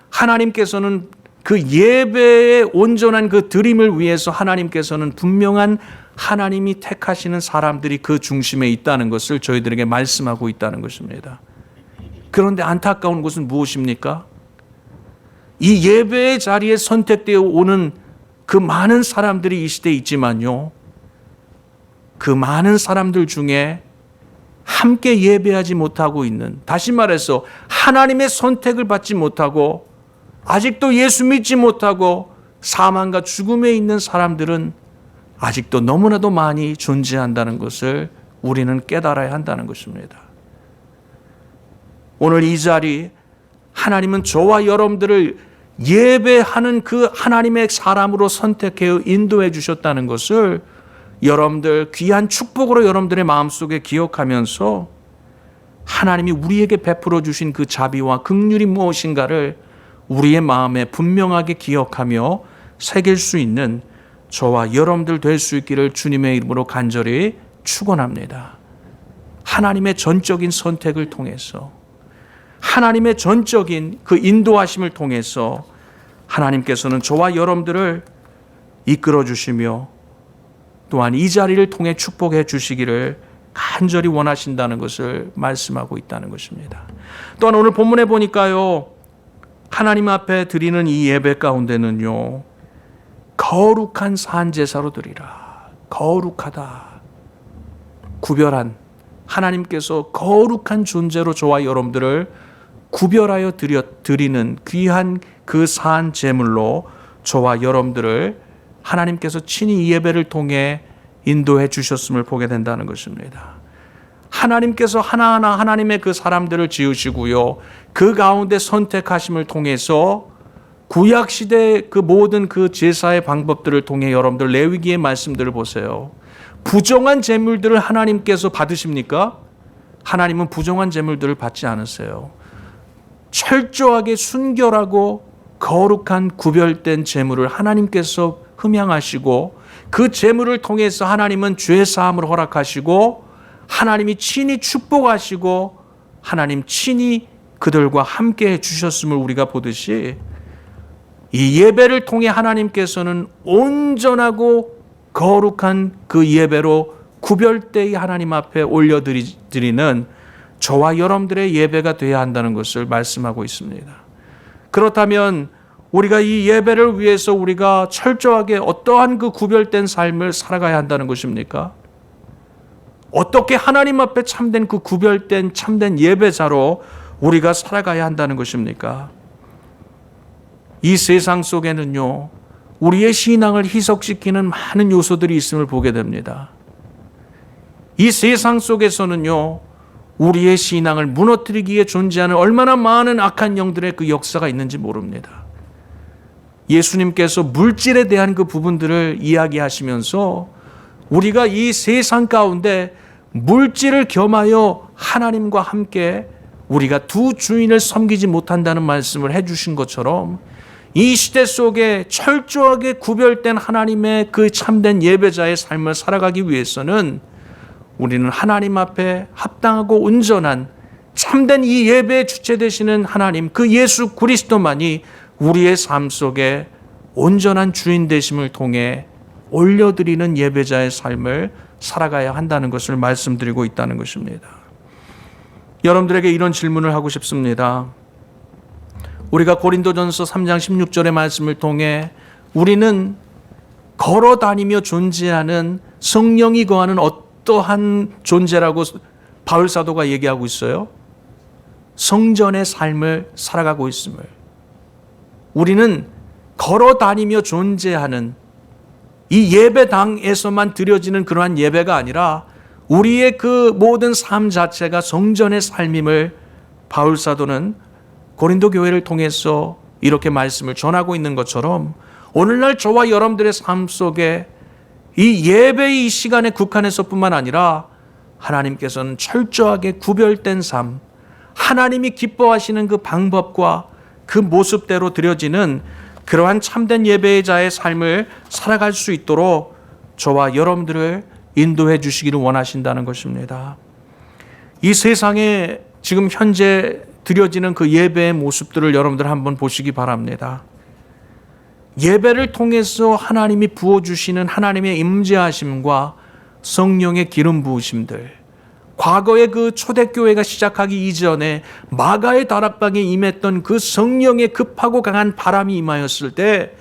하나님께서는 그 예배의 온전한 그 드림을 위해서 하나님께서는 분명한 하나님이 택하시는 사람들이 그 중심에 있다는 것을 저희들에게 말씀하고 있다는 것입니다. 그런데 안타까운 것은 무엇입니까? 이 예배의 자리에 선택되어 오는 그 많은 사람들이 이 시대에 있지만요, 그 많은 사람들 중에 함께 예배하지 못하고 있는, 다시 말해서 하나님의 선택을 받지 못하고 아직도 예수 믿지 못하고 사망과 죽음에 있는 사람들은 아직도 너무나도 많이 존재한다는 것을 우리는 깨달아야 한다는 것입니다. 오늘 이 자리, 하나님은 저와 여러분들을 예배하는 그 하나님의 사람으로 선택해 인도해 주셨다는 것을 여러분들 귀한 축복으로 여러분들의 마음속에 기억하면서 하나님이 우리에게 베풀어 주신 그 자비와 긍휼이 무엇인가를 우리의 마음에 분명하게 기억하며 새길 수 있는 저와 여러분들 될 수 있기를 주님의 이름으로 간절히 축원합니다. 하나님의 전적인 선택을 통해서, 하나님의 전적인 그 인도하심을 통해서 하나님께서는 저와 여러분들을 이끌어 주시며 또한 이 자리를 통해 축복해 주시기를 간절히 원하신다는 것을 말씀하고 있다는 것입니다. 또한 오늘 본문에 보니까요, 하나님 앞에 드리는 이 예배 가운데는요, 거룩한 산제사로 드리라. 거룩하다. 구별한, 하나님께서 거룩한 존재로 저와 여러분들을 구별하여 드리는 귀한 그 산 제물로 저와 여러분들을 하나님께서 친히 이 예배를 통해 인도해 주셨음을 보게 된다는 것입니다. 하나님께서 하나하나 하나님의 그 사람들을 지으시고요, 그 가운데 선택하심을 통해서 구약시대 그 모든 그 제사의 방법들을 통해 여러분들 레위기의 말씀들을 보세요. 부정한 제물들을 하나님께서 받으십니까? 하나님은 부정한 제물들을 받지 않으세요. 철저하게 순결하고 거룩한 구별된 제물을 하나님께서 흠양하시고 그 제물을 통해서 하나님은 죄 사함을 허락하시고 하나님이 친히 축복하시고 하나님 친히 그들과 함께 해주셨음을 우리가 보듯이 이 예배를 통해 하나님께서는 온전하고 거룩한 그 예배로 구별되이 하나님 앞에 올려드리는 저와 여러분들의 예배가 되어야 한다는 것을 말씀하고 있습니다. 그렇다면 우리가 이 예배를 위해서 우리가 철저하게 어떠한 그 구별된 삶을 살아가야 한다는 것입니까? 어떻게 하나님 앞에 참된 그 구별된 참된 예배자로 우리가 살아가야 한다는 것입니까? 이 세상 속에는요, 우리의 신앙을 희석시키는 많은 요소들이 있음을 보게 됩니다. 이 세상 속에서는요, 우리의 신앙을 무너뜨리기에 존재하는 얼마나 많은 악한 영들의 그 역사가 있는지 모릅니다. 예수님께서 물질에 대한 그 부분들을 이야기하시면서 우리가 이 세상 가운데 물질을 겸하여 하나님과 함께 우리가 두 주인을 섬기지 못한다는 말씀을 해주신 것처럼 이 시대 속에 철저하게 구별된 하나님의 그 참된 예배자의 삶을 살아가기 위해서는 우리는 하나님 앞에 합당하고 온전한 참된 이 예배의 주체 되시는 하나님, 그 예수 그리스도만이 우리의 삶 속에 온전한 주인 되심을 통해 올려드리는 예배자의 삶을 살아가야 한다는 것을 말씀드리고 있다는 것입니다. 여러분들에게 이런 질문을 하고 싶습니다. 우리가 고린도전서 3장 16절의 말씀을 통해 우리는 걸어 다니며 존재하는 성령이 거하는 어떠한 존재라고 바울 사도가 얘기하고 있어요? 성전의 삶을 살아가고 있음을. 우리는 걸어 다니며 존재하는 이 예배당에서만 드려지는 그러한 예배가 아니라 우리의 그 모든 삶 자체가 성전의 삶임을 바울 사도는 고린도 교회를 통해서 이렇게 말씀을 전하고 있는 것처럼 오늘날 저와 여러분들의 삶 속에 이 예배의 이 시간에 국한해서뿐만 아니라 하나님께서는 철저하게 구별된 삶, 하나님이 기뻐하시는 그 방법과 그 모습대로 드려지는 그러한 참된 예배자의 삶을 살아갈 수 있도록 저와 여러분들을 인도해 주시기를 원하신다는 것입니다. 이 세상에 지금 현재 드려지는 그 예배의 모습들을 여러분들 한번 보시기 바랍니다. 예배를 통해서 하나님이 부어주시는 하나님의 임재하심과 성령의 기름 부으심들, 과거에 그 초대교회가 시작하기 이전에 마가의 다락방에 임했던 그 성령의 급하고 강한 바람이 임하였을 때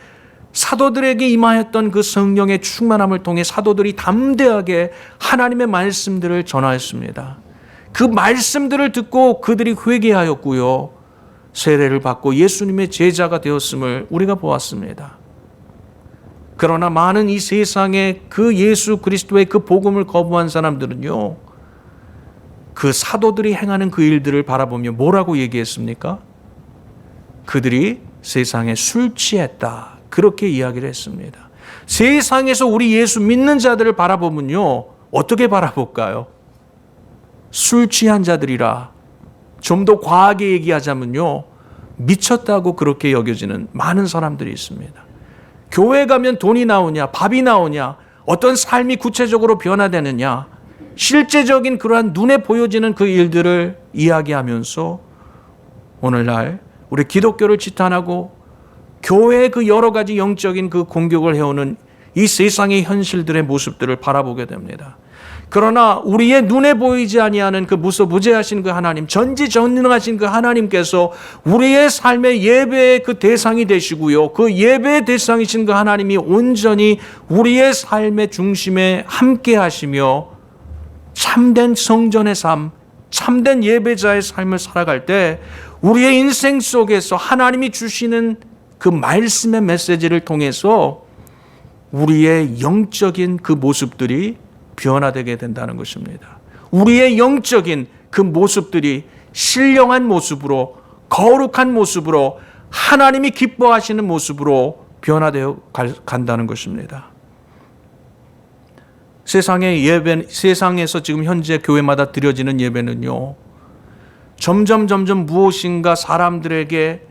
사도들에게 임하였던 그 성령의 충만함을 통해 사도들이 담대하게 하나님의 말씀들을 전하였습니다. 그 말씀들을 듣고 그들이 회개하였고요, 세례를 받고 예수님의 제자가 되었음을 우리가 보았습니다. 그러나 많은 이 세상에 그 예수 그리스도의 그 복음을 거부한 사람들은요, 그 사도들이 행하는 그 일들을 바라보며 뭐라고 얘기했습니까? 그들이 세상에 술 취했다, 그렇게 이야기를 했습니다. 세상에서 우리 예수 믿는 자들을 바라보면요, 어떻게 바라볼까요? 술 취한 자들이라. 좀 더 과하게 얘기하자면요, 미쳤다고 그렇게 여겨지는 많은 사람들이 있습니다. 교회 가면 돈이 나오냐, 밥이 나오냐, 어떤 삶이 구체적으로 변화되느냐, 실제적인 그러한 눈에 보여지는 그 일들을 이야기하면서 오늘날 우리 기독교를 지탄하고 교회의 그 여러 가지 영적인 그 공격을 해오는 이 세상의 현실들의 모습들을 바라보게 됩니다. 그러나 우리의 눈에 보이지 아니하는 그 무소부재하신 그 하나님, 전지전능하신 그 하나님께서 우리의 삶의 예배의 그 대상이 되시고요, 그 예배의 대상이신 그 하나님이 온전히 우리의 삶의 중심에 함께 하시며 참된 성전의 삶, 참된 예배자의 삶을 살아갈 때 우리의 인생 속에서 하나님이 주시는 그 말씀의 메시지를 통해서 우리의 영적인 그 모습들이 변화되게 된다는 것입니다. 우리의 영적인 그 모습들이 신령한 모습으로, 거룩한 모습으로, 하나님이 기뻐하시는 모습으로 변화되어 간다는 것입니다. 세상에서 지금 현재 교회마다 드려지는 예배는요, 점점 무엇인가 사람들에게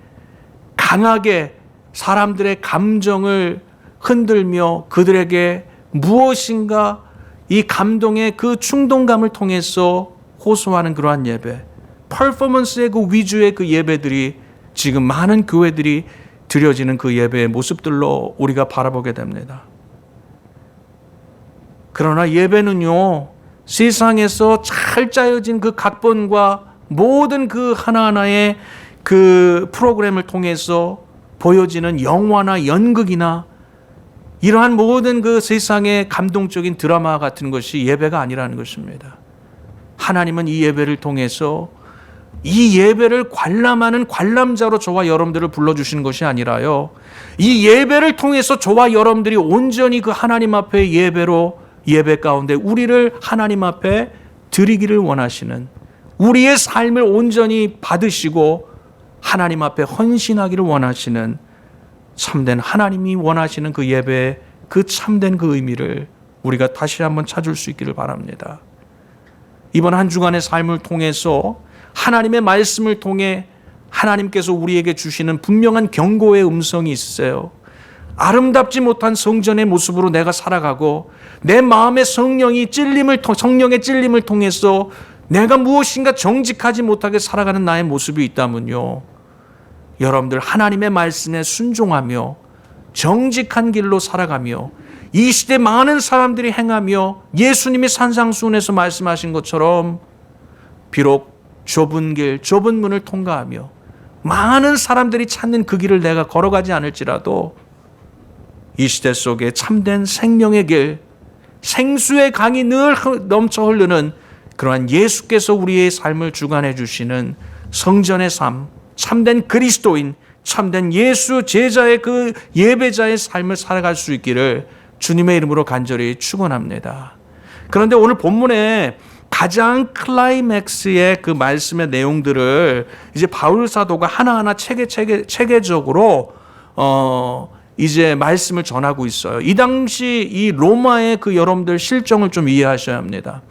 강하게 사람들의 감정을 흔들며 그들에게 무엇인가 이 감동의 그 충동감을 통해서 호소하는 그러한 예배, 퍼포먼스의 그 위주의 그 예배들이 지금 많은 교회들이 드려지는 그 예배의 모습들로 우리가 바라보게 됩니다. 그러나 예배는요, 세상에서 잘 짜여진 그 각본과 모든 그 하나하나의 그 프로그램을 통해서 보여지는 영화나 연극이나 이러한 모든 그 세상의 감동적인 드라마 같은 것이 예배가 아니라는 것입니다. 하나님은 이 예배를 통해서 이 예배를 관람하는 관람자로 저와 여러분들을 불러주시는 것이 아니라요, 이 예배를 통해서 저와 여러분들이 온전히 그 하나님 앞에 예배 가운데 우리를 하나님 앞에 드리기를 원하시는, 우리의 삶을 온전히 받으시고 하나님 앞에 헌신하기를 원하시는 참된 하나님이 원하시는 그 예배의 그 참된 그 의미를 우리가 다시 한번 찾을 수 있기를 바랍니다. 이번 한 주간의 삶을 통해서 하나님의 말씀을 통해 하나님께서 우리에게 주시는 분명한 경고의 음성이 있어요. 아름답지 못한 성전의 모습으로 내가 살아가고 내 마음의 성령의 찔림을 통해서 내가 무엇인가 정직하지 못하게 살아가는 나의 모습이 있다면요, 여러분들 하나님의 말씀에 순종하며 정직한 길로 살아가며 이 시대 많은 사람들이 행하며 예수님이 산상수훈에서 말씀하신 것처럼 비록 좁은 길, 좁은 문을 통과하며 많은 사람들이 찾는 그 길을 내가 걸어가지 않을지라도 이 시대 속에 참된 생명의 길, 생수의 강이 늘 넘쳐 흐르는 그러한 예수께서 우리의 삶을 주관해 주시는 성전의 삶, 참된 그리스도인, 참된 예수 제자의 그 예배자의 삶을 살아갈 수 있기를 주님의 이름으로 간절히 축원합니다. 그런데 오늘 본문에 가장 클라이맥스의 그 말씀의 내용들을 이제 바울 사도가 하나하나 체계적으로 이제 말씀을 전하고 있어요. 이 당시 이 로마의 그 여러분들 실정을 좀 이해하셔야 합니다.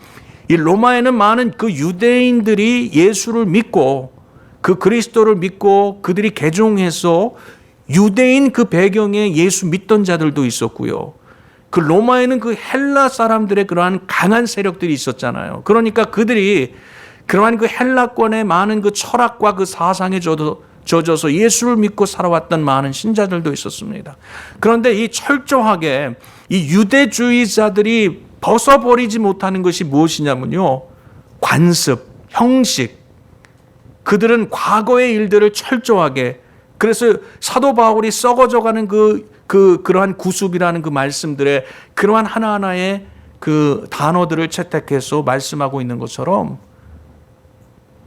이 로마에는 많은 그 유대인들이 예수를 믿고 그 그리스도를 믿고 그들이 개종해서 유대인 그 배경에 예수 믿던 자들도 있었고요. 그 로마에는 그 헬라 사람들의 그러한 강한 세력들이 있었잖아요. 그러니까 그들이 그러한 그 헬라권의 많은 그 철학과 그 사상에 젖어서 예수를 믿고 살아왔던 많은 신자들도 있었습니다. 그런데 이 철저하게 이 유대주의자들이 벗어버리지 못하는 것이 무엇이냐면요, 관습, 형식. 그들은 과거의 일들을 철저하게, 그래서 사도 바울이 썩어져가는 그러한 구습이라는 그 말씀들의 그러한 하나하나의 그 단어들을 채택해서 말씀하고 있는 것처럼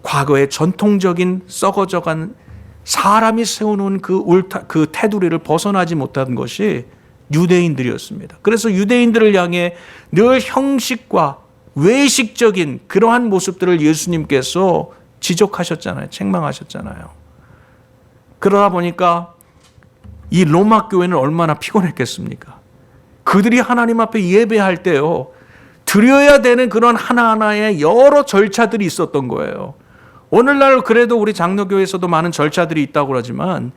과거의 전통적인 썩어져간 사람이 세워놓은 그 테두리를 벗어나지 못한 것이 유대인들이었습니다. 그래서 유대인들을 향해 늘 형식과 외식적인 그러한 모습들을 예수님께서 지적하셨잖아요. 책망하셨잖아요. 그러다 보니까 이 로마 교회는 얼마나 피곤했겠습니까? 그들이 하나님 앞에 예배할 때요, 드려야 되는 그런 하나하나의 여러 절차들이 있었던 거예요. 오늘날 그래도 우리 장로교회에서도 많은 절차들이 있다고 그러지만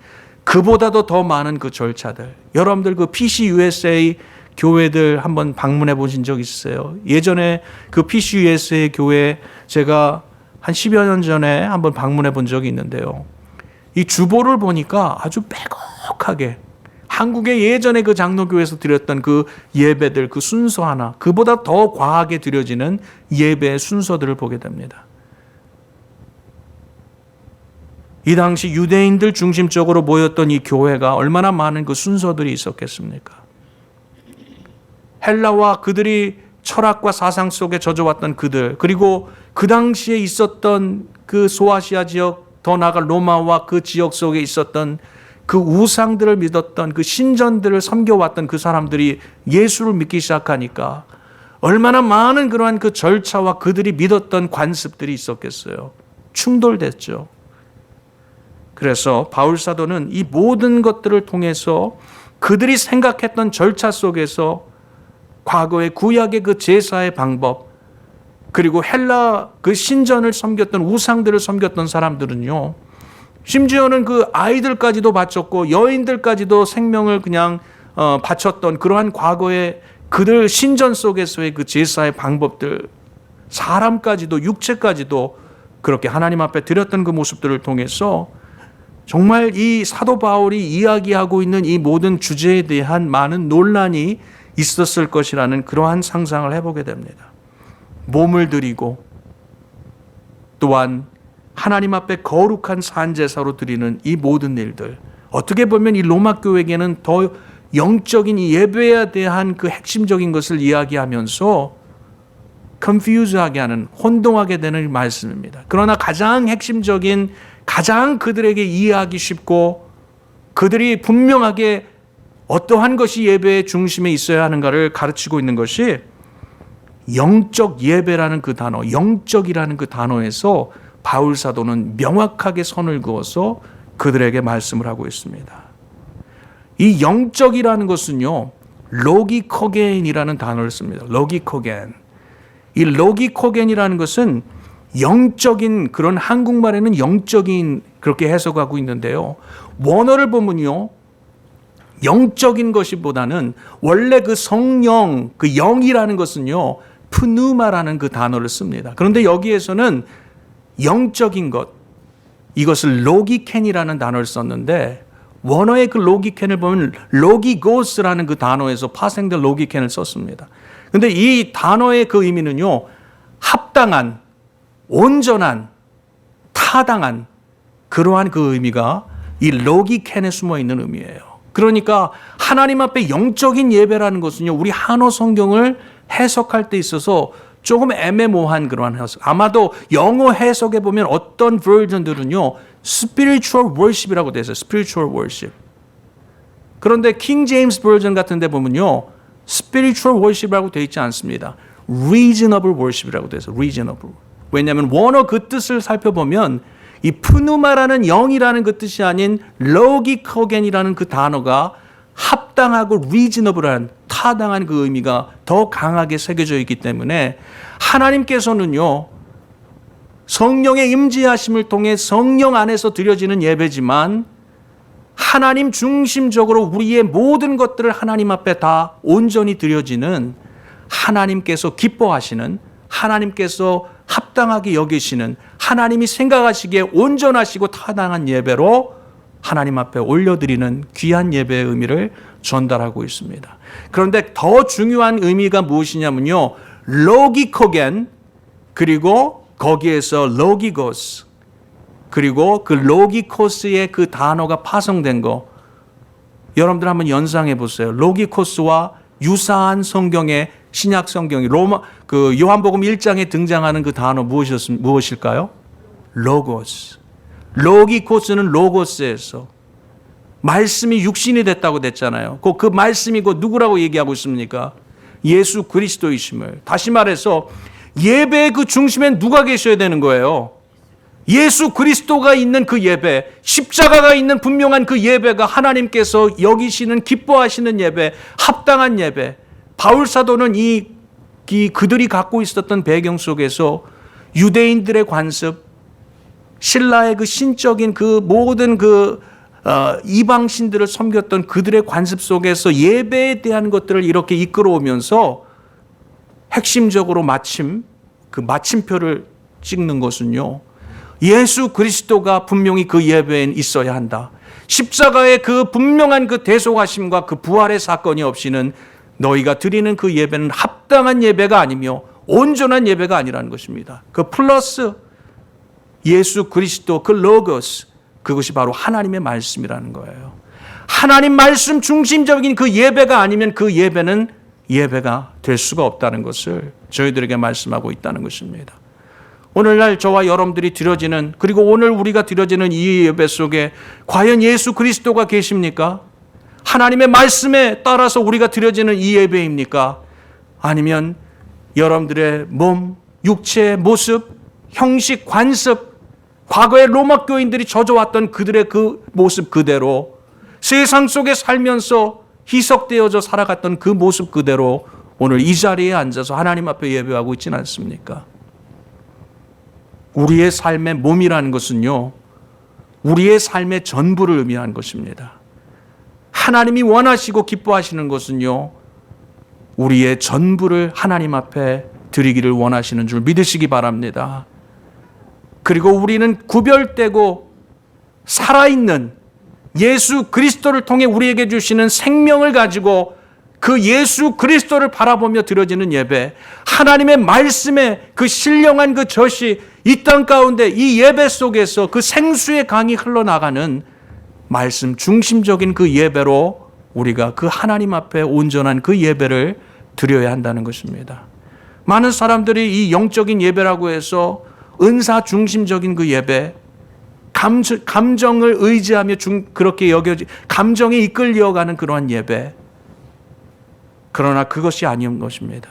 그보다도 더 많은 그 절차들. 여러분들 그 PCUSA 교회들 한번 방문해 보신 적 있으세요? 예전에 그 PCUSA 교회 제가 한 10여 년 전에 한번 방문해 본 적이 있는데요. 이 주보를 보니까 아주 빼곡하게 한국의 예전에 그 장로교회에서 드렸던 그 예배들 그 순서 하나, 그보다 더 과하게 드려지는 예배의 순서들을 보게 됩니다. 이 당시 유대인들 중심적으로 모였던 이 교회가 얼마나 많은 그 순서들이 있었겠습니까? 헬라와 그들이 철학과 사상 속에 젖어왔던 그들, 그리고 그 당시에 있었던 그 소아시아 지역, 더 나아가 로마와 그 지역 속에 있었던 그 우상들을 믿었던 그 신전들을 섬겨왔던 그 사람들이 예수를 믿기 시작하니까 얼마나 많은 그러한 그 절차와 그들이 믿었던 관습들이 있었겠어요. 충돌됐죠. 그래서 바울 사도는 이 모든 것들을 통해서 그들이 생각했던 절차 속에서 과거의 구약의 그 제사의 방법, 그리고 헬라 그 신전을 섬겼던 우상들을 섬겼던 사람들은요, 심지어는 그 아이들까지도 바쳤고 여인들까지도 생명을 그냥 바쳤던 그러한 과거의 그들 신전 속에서의 그 제사의 방법들, 사람까지도 육체까지도 그렇게 하나님 앞에 드렸던 그 모습들을 통해서 정말 이 사도 바울이 이야기하고 있는 이 모든 주제에 대한 많은 논란이 있었을 것이라는 그러한 상상을 해보게 됩니다. 몸을 드리고 또한 하나님 앞에 거룩한 산제사로 드리는 이 모든 일들, 어떻게 보면 이 로마 교회에게는 더 영적인 이 예배에 대한 그 핵심적인 것을 이야기하면서 confuse하게 하는, 혼동하게 되는 말씀입니다. 그러나 가장 핵심적인, 가장 그들에게 이해하기 쉽고 그들이 분명하게 어떠한 것이 예배의 중심에 있어야 하는가를 가르치고 있는 것이 영적 예배라는 그 단어, 영적이라는 그 단어에서 바울 사도는 명확하게 선을 그어서 그들에게 말씀을 하고 있습니다. 이 영적이라는 것은요, 로기코겐이라는 단어를 씁니다. 로기코겐. 이 로기코겐이라는 것은 영적인, 그런 한국말에는 영적인 그렇게 해석하고 있는데요. 원어를 보면요, 영적인 것이보다는 원래 그 성령, 그 영이라는 것은요, 푸누마라는 그 단어를 씁니다. 그런데 여기에서는 영적인 것, 이것을 로기켄이라는 단어를 썼는데 원어의 그 로기켄을 보면 로기고스라는 그 단어에서 파생된 로기켄을 썼습니다. 그런데 이 단어의 그 의미는요, 합당한, 온전한, 타당한 그러한 그 의미가 이 로기켄에 숨어 있는 의미예요. 그러니까 하나님 앞에 영적인 예배라는 것은요, 우리 한어 성경을 해석할 때 있어서 조금 애매모호한 그러한 해석. 아마도 영어 해석에 보면 어떤 버전들은요, spiritual worship이라고 되어 있어요. spiritual worship. 그런데 킹 제임스 버전 같은 데 보면요, spiritual worship이라고 되어 있지 않습니다. reasonable worship이라고 되어 있어요. reasonable. 왜냐하면 원어 그 뜻을 살펴보면 이 푸누마라는 영이라는 그 뜻이 아닌 로기코겐이라는 그 단어가 합당하고 reasonable한, 타당한 그 의미가 더 강하게 새겨져 있기 때문에 하나님께서는요, 성령의 임재하심을 통해 성령 안에서 드려지는 예배지만 하나님 중심적으로 우리의 모든 것들을 하나님 앞에 다 온전히 드려지는, 하나님께서 기뻐하시는, 하나님께서 합당하게 여기시는, 하나님이 생각하시기에 온전하시고 타당한 예배로 하나님 앞에 올려드리는 귀한 예배의 의미를 전달하고 있습니다. 그런데 더 중요한 의미가 무엇이냐면요, 로기코겐, 그리고 거기에서 로기고스, 그리고 그 로기코스의 그 단어가 파송된 거, 여러분들 한번 연상해 보세요. 로기코스와 유사한 성경의 신약 성경이 그 요한복음 1장에 등장하는 그 단어 무엇일까요? 로고스. 로기코스는 로고스에서 말씀이 육신이 됐다고 됐잖아요. 그 말씀이고 누구라고 얘기하고 있습니까? 예수 그리스도이심을. 다시 말해서 예배의 그 중심엔 누가 계셔야 되는 거예요? 예수 그리스도가 있는 그 예배, 십자가가 있는 분명한 그 예배가 하나님께서 여기시는, 기뻐하시는 예배, 합당한 예배. 바울 사도는 그들이 갖고 있었던 배경 속에서 유대인들의 관습, 신라의 그 신적인 그 모든 그 이방신들을 섬겼던 그들의 관습 속에서 예배에 대한 것들을 이렇게 이끌어오면서 핵심적으로 그 마침표를 찍는 것은요, 예수 그리스도가 분명히 그 예배엔 있어야 한다. 십자가의 그 분명한 그 대속하심과 그 부활의 사건이 없이는 너희가 드리는 그 예배는 합당한 예배가 아니며 온전한 예배가 아니라는 것입니다. 그 플러스 예수 그리스도, 그 로고스, 그것이 바로 하나님의 말씀이라는 거예요. 하나님 말씀 중심적인 그 예배가 아니면 그 예배는 예배가 될 수가 없다는 것을 저희들에게 말씀하고 있다는 것입니다. 오늘날 저와 여러분들이 드려지는, 그리고 오늘 우리가 드려지는 이 예배 속에 과연 예수 그리스도가 계십니까? 하나님의 말씀에 따라서 우리가 드려지는 이 예배입니까? 아니면 여러분들의 몸, 육체의 모습, 형식, 관습, 과거의 로마 교인들이 져져왔던 그들의 그 모습 그대로, 세상 속에 살면서 희석되어져 살아갔던 그 모습 그대로 오늘 이 자리에 앉아서 하나님 앞에 예배하고 있지는 않습니까? 우리의 삶의 몸이라는 것은요, 우리의 삶의 전부를 의미하는 것입니다. 하나님이 원하시고 기뻐하시는 것은요, 우리의 전부를 하나님 앞에 드리기를 원하시는 줄 믿으시기 바랍니다. 그리고 우리는 구별되고 살아있는 예수 그리스도를 통해 우리에게 주시는 생명을 가지고 그 예수 그리스도를 바라보며 드려지는 예배, 하나님의 말씀의 그 신령한 그 젖이 이 땅 가운데 이 예배 속에서 그 생수의 강이 흘러나가는 말씀 중심적인 그 예배로 우리가 그 하나님 앞에 온전한 그 예배를 드려야 한다는 것입니다. 많은 사람들이 이 영적인 예배라고 해서 은사 중심적인 그 예배, 감정을 의지하며 그렇게 감정에 이끌려가는 그러한 예배, 그러나 그것이 아닌 것입니다.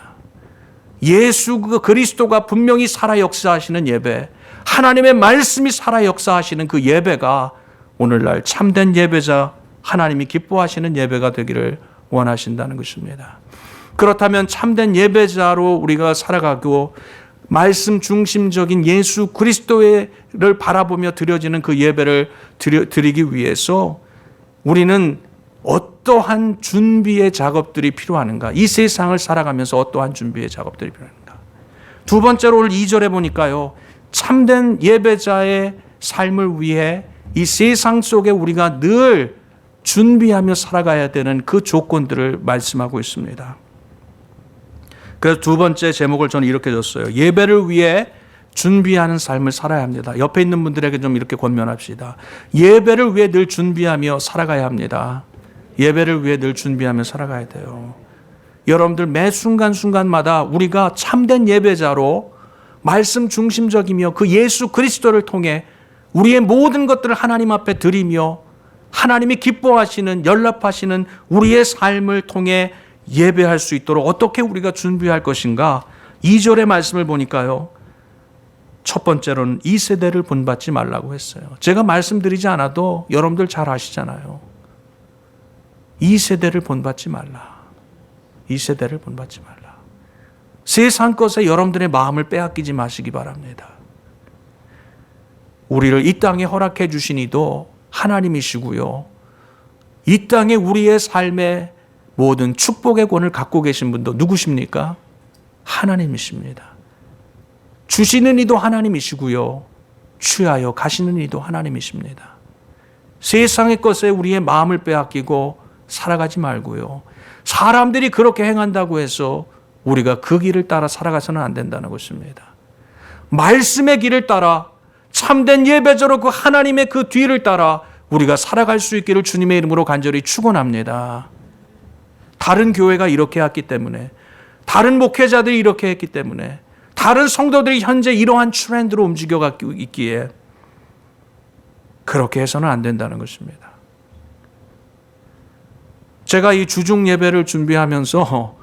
예수 그리스도가 분명히 살아 역사하시는 예배, 하나님의 말씀이 살아 역사하시는 그 예배가 오늘날 참된 예배자, 하나님이 기뻐하시는 예배가 되기를 원하신다는 것입니다. 그렇다면 참된 예배자로 우리가 살아가고 말씀 중심적인 예수 그리스도를 바라보며 드려지는 그 예배를 드리기 위해서 우리는 어떠한 준비의 작업들이 필요한가? 이 세상을 살아가면서 어떠한 준비의 작업들이 필요한가? 두 번째로 오늘 2절에 보니까요, 참된 예배자의 삶을 위해 이 세상 속에 우리가 늘 준비하며 살아가야 되는 그 조건들을 말씀하고 있습니다. 그래서 두 번째 제목을 저는 이렇게 줬어요. 예배를 위해 준비하는 삶을 살아야 합니다. 옆에 있는 분들에게 좀 이렇게 권면합시다. 예배를 위해 늘 준비하며 살아가야 합니다. 예배를 위해 늘 준비하며 살아가야 돼요. 여러분들 매 순간순간마다 우리가 참된 예배자로 말씀 중심적이며 그 예수 그리스도를 통해 우리의 모든 것들을 하나님 앞에 드리며 하나님이 기뻐하시는, 연락하시는 우리의 삶을 통해 예배할 수 있도록 어떻게 우리가 준비할 것인가? 2절의 말씀을 보니까요, 첫 번째로는 이 세대를 본받지 말라고 했어요. 제가 말씀드리지 않아도 여러분들 잘 아시잖아요. 이 세대를 본받지 말라. 이 세대를 본받지 말라. 세상 것에 여러분들의 마음을 빼앗기지 마시기 바랍니다. 우리를 이 땅에 허락해 주신 이도 하나님이시고요, 이 땅에 우리의 삶에 모든 축복의 권을 갖고 계신 분도 누구십니까? 하나님이십니다. 주시는 이도 하나님이시고요, 취하여 가시는 이도 하나님이십니다. 세상의 것에 우리의 마음을 빼앗기고 살아가지 말고요, 사람들이 그렇게 행한다고 해서 우리가 그 길을 따라 살아가서는 안 된다는 것입니다. 말씀의 길을 따라 참된 예배자로 그 하나님의 그 뒤를 따라 우리가 살아갈 수 있기를 주님의 이름으로 간절히 축원합니다. 다른 교회가 이렇게 했기 때문에, 다른 목회자들이 이렇게 했기 때문에, 다른 성도들이 현재 이러한 트렌드로 움직여가고 있기에 그렇게 해서는 안 된다는 것입니다. 제가 이 주중 예배를 준비하면서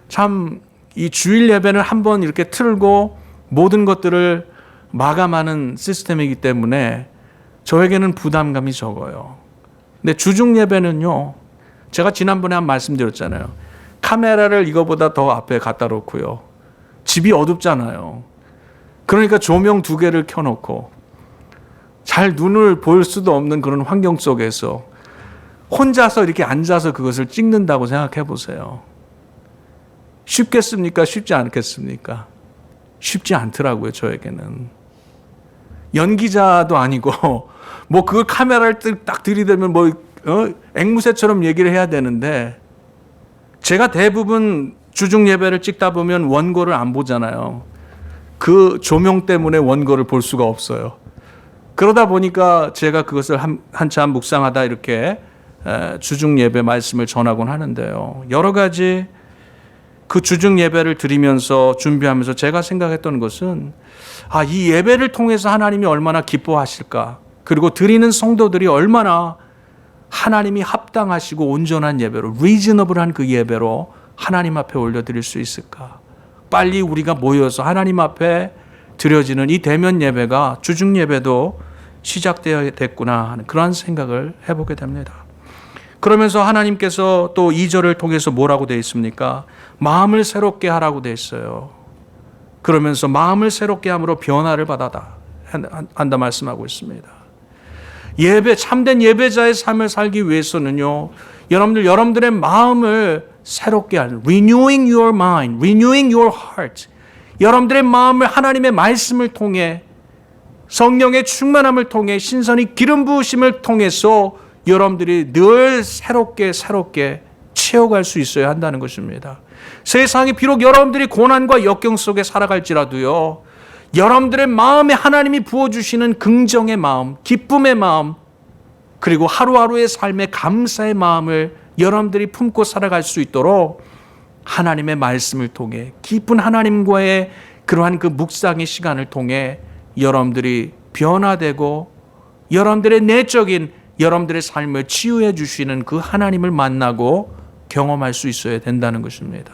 참 이 주일 예배를 한번 이렇게 틀고 모든 것들을 마감하는 시스템이기 때문에 저에게는 부담감이 적어요. 근데 주중 예배는요, 제가 지난번에 한 말씀드렸잖아요. 카메라를 이거보다 더 앞에 갖다 놓고요, 집이 어둡잖아요. 그러니까 조명 2개를 켜놓고 잘 눈을 볼 수도 없는 그런 환경 속에서 혼자서 이렇게 앉아서 그것을 찍는다고 생각해 보세요. 쉽겠습니까? 쉽지 않겠습니까? 쉽지 않더라고요, 저에게는. 연기자도 아니고 뭐 그걸 카메라를 딱 들이대면 앵무새처럼 얘기를 해야 되는데, 제가 대부분 주중 예배를 찍다 보면 원고를 안 보잖아요. 그 조명 때문에 원고를 볼 수가 없어요. 그러다 보니까 제가 그것을 한참 묵상하다 이렇게 주중 예배 말씀을 전하곤 하는데요, 여러 가지 그 주중 예배를 드리면서 준비하면서 제가 생각했던 것은, 이 예배를 통해서 하나님이 얼마나 기뻐하실까, 그리고 드리는 성도들이 얼마나 하나님이 합당하시고 온전한 예배로, 리즈너블한 그 예배로 하나님 앞에 올려드릴 수 있을까. 빨리 우리가 모여서 하나님 앞에 드려지는 이 대면 예배가, 주중 예배도 시작되어야 됐구나 하는 그런 생각을 해보게 됩니다. 그러면서 하나님께서 또 2절을 통해서 뭐라고 되어 있습니까? 마음을 새롭게 하라고 되어 있어요. 그러면서 마음을 새롭게 함으로 변화를 받아다 한다 말씀하고 있습니다. 참된 예배자의 삶을 살기 위해서는요, 여러분들의 마음을 새롭게 하는, renewing your mind, renewing your heart. 여러분들의 마음을 하나님의 말씀을 통해, 성령의 충만함을 통해, 신선히 기름 부으심을 통해서 여러분들이 늘 새롭게 채워갈 수 있어야 한다는 것입니다. 세상이 비록 여러분들이 고난과 역경 속에 살아갈지라도요, 여러분들의 마음에 하나님이 부어주시는 긍정의 마음, 기쁨의 마음, 그리고 하루하루의 삶의 감사의 마음을 여러분들이 품고 살아갈 수 있도록 하나님의 말씀을 통해, 깊은 하나님과의 그러한 그 묵상의 시간을 통해 여러분들이 변화되고 여러분들의 내적인 여러분들의 삶을 치유해 주시는 그 하나님을 만나고 경험할 수 있어야 된다는 것입니다.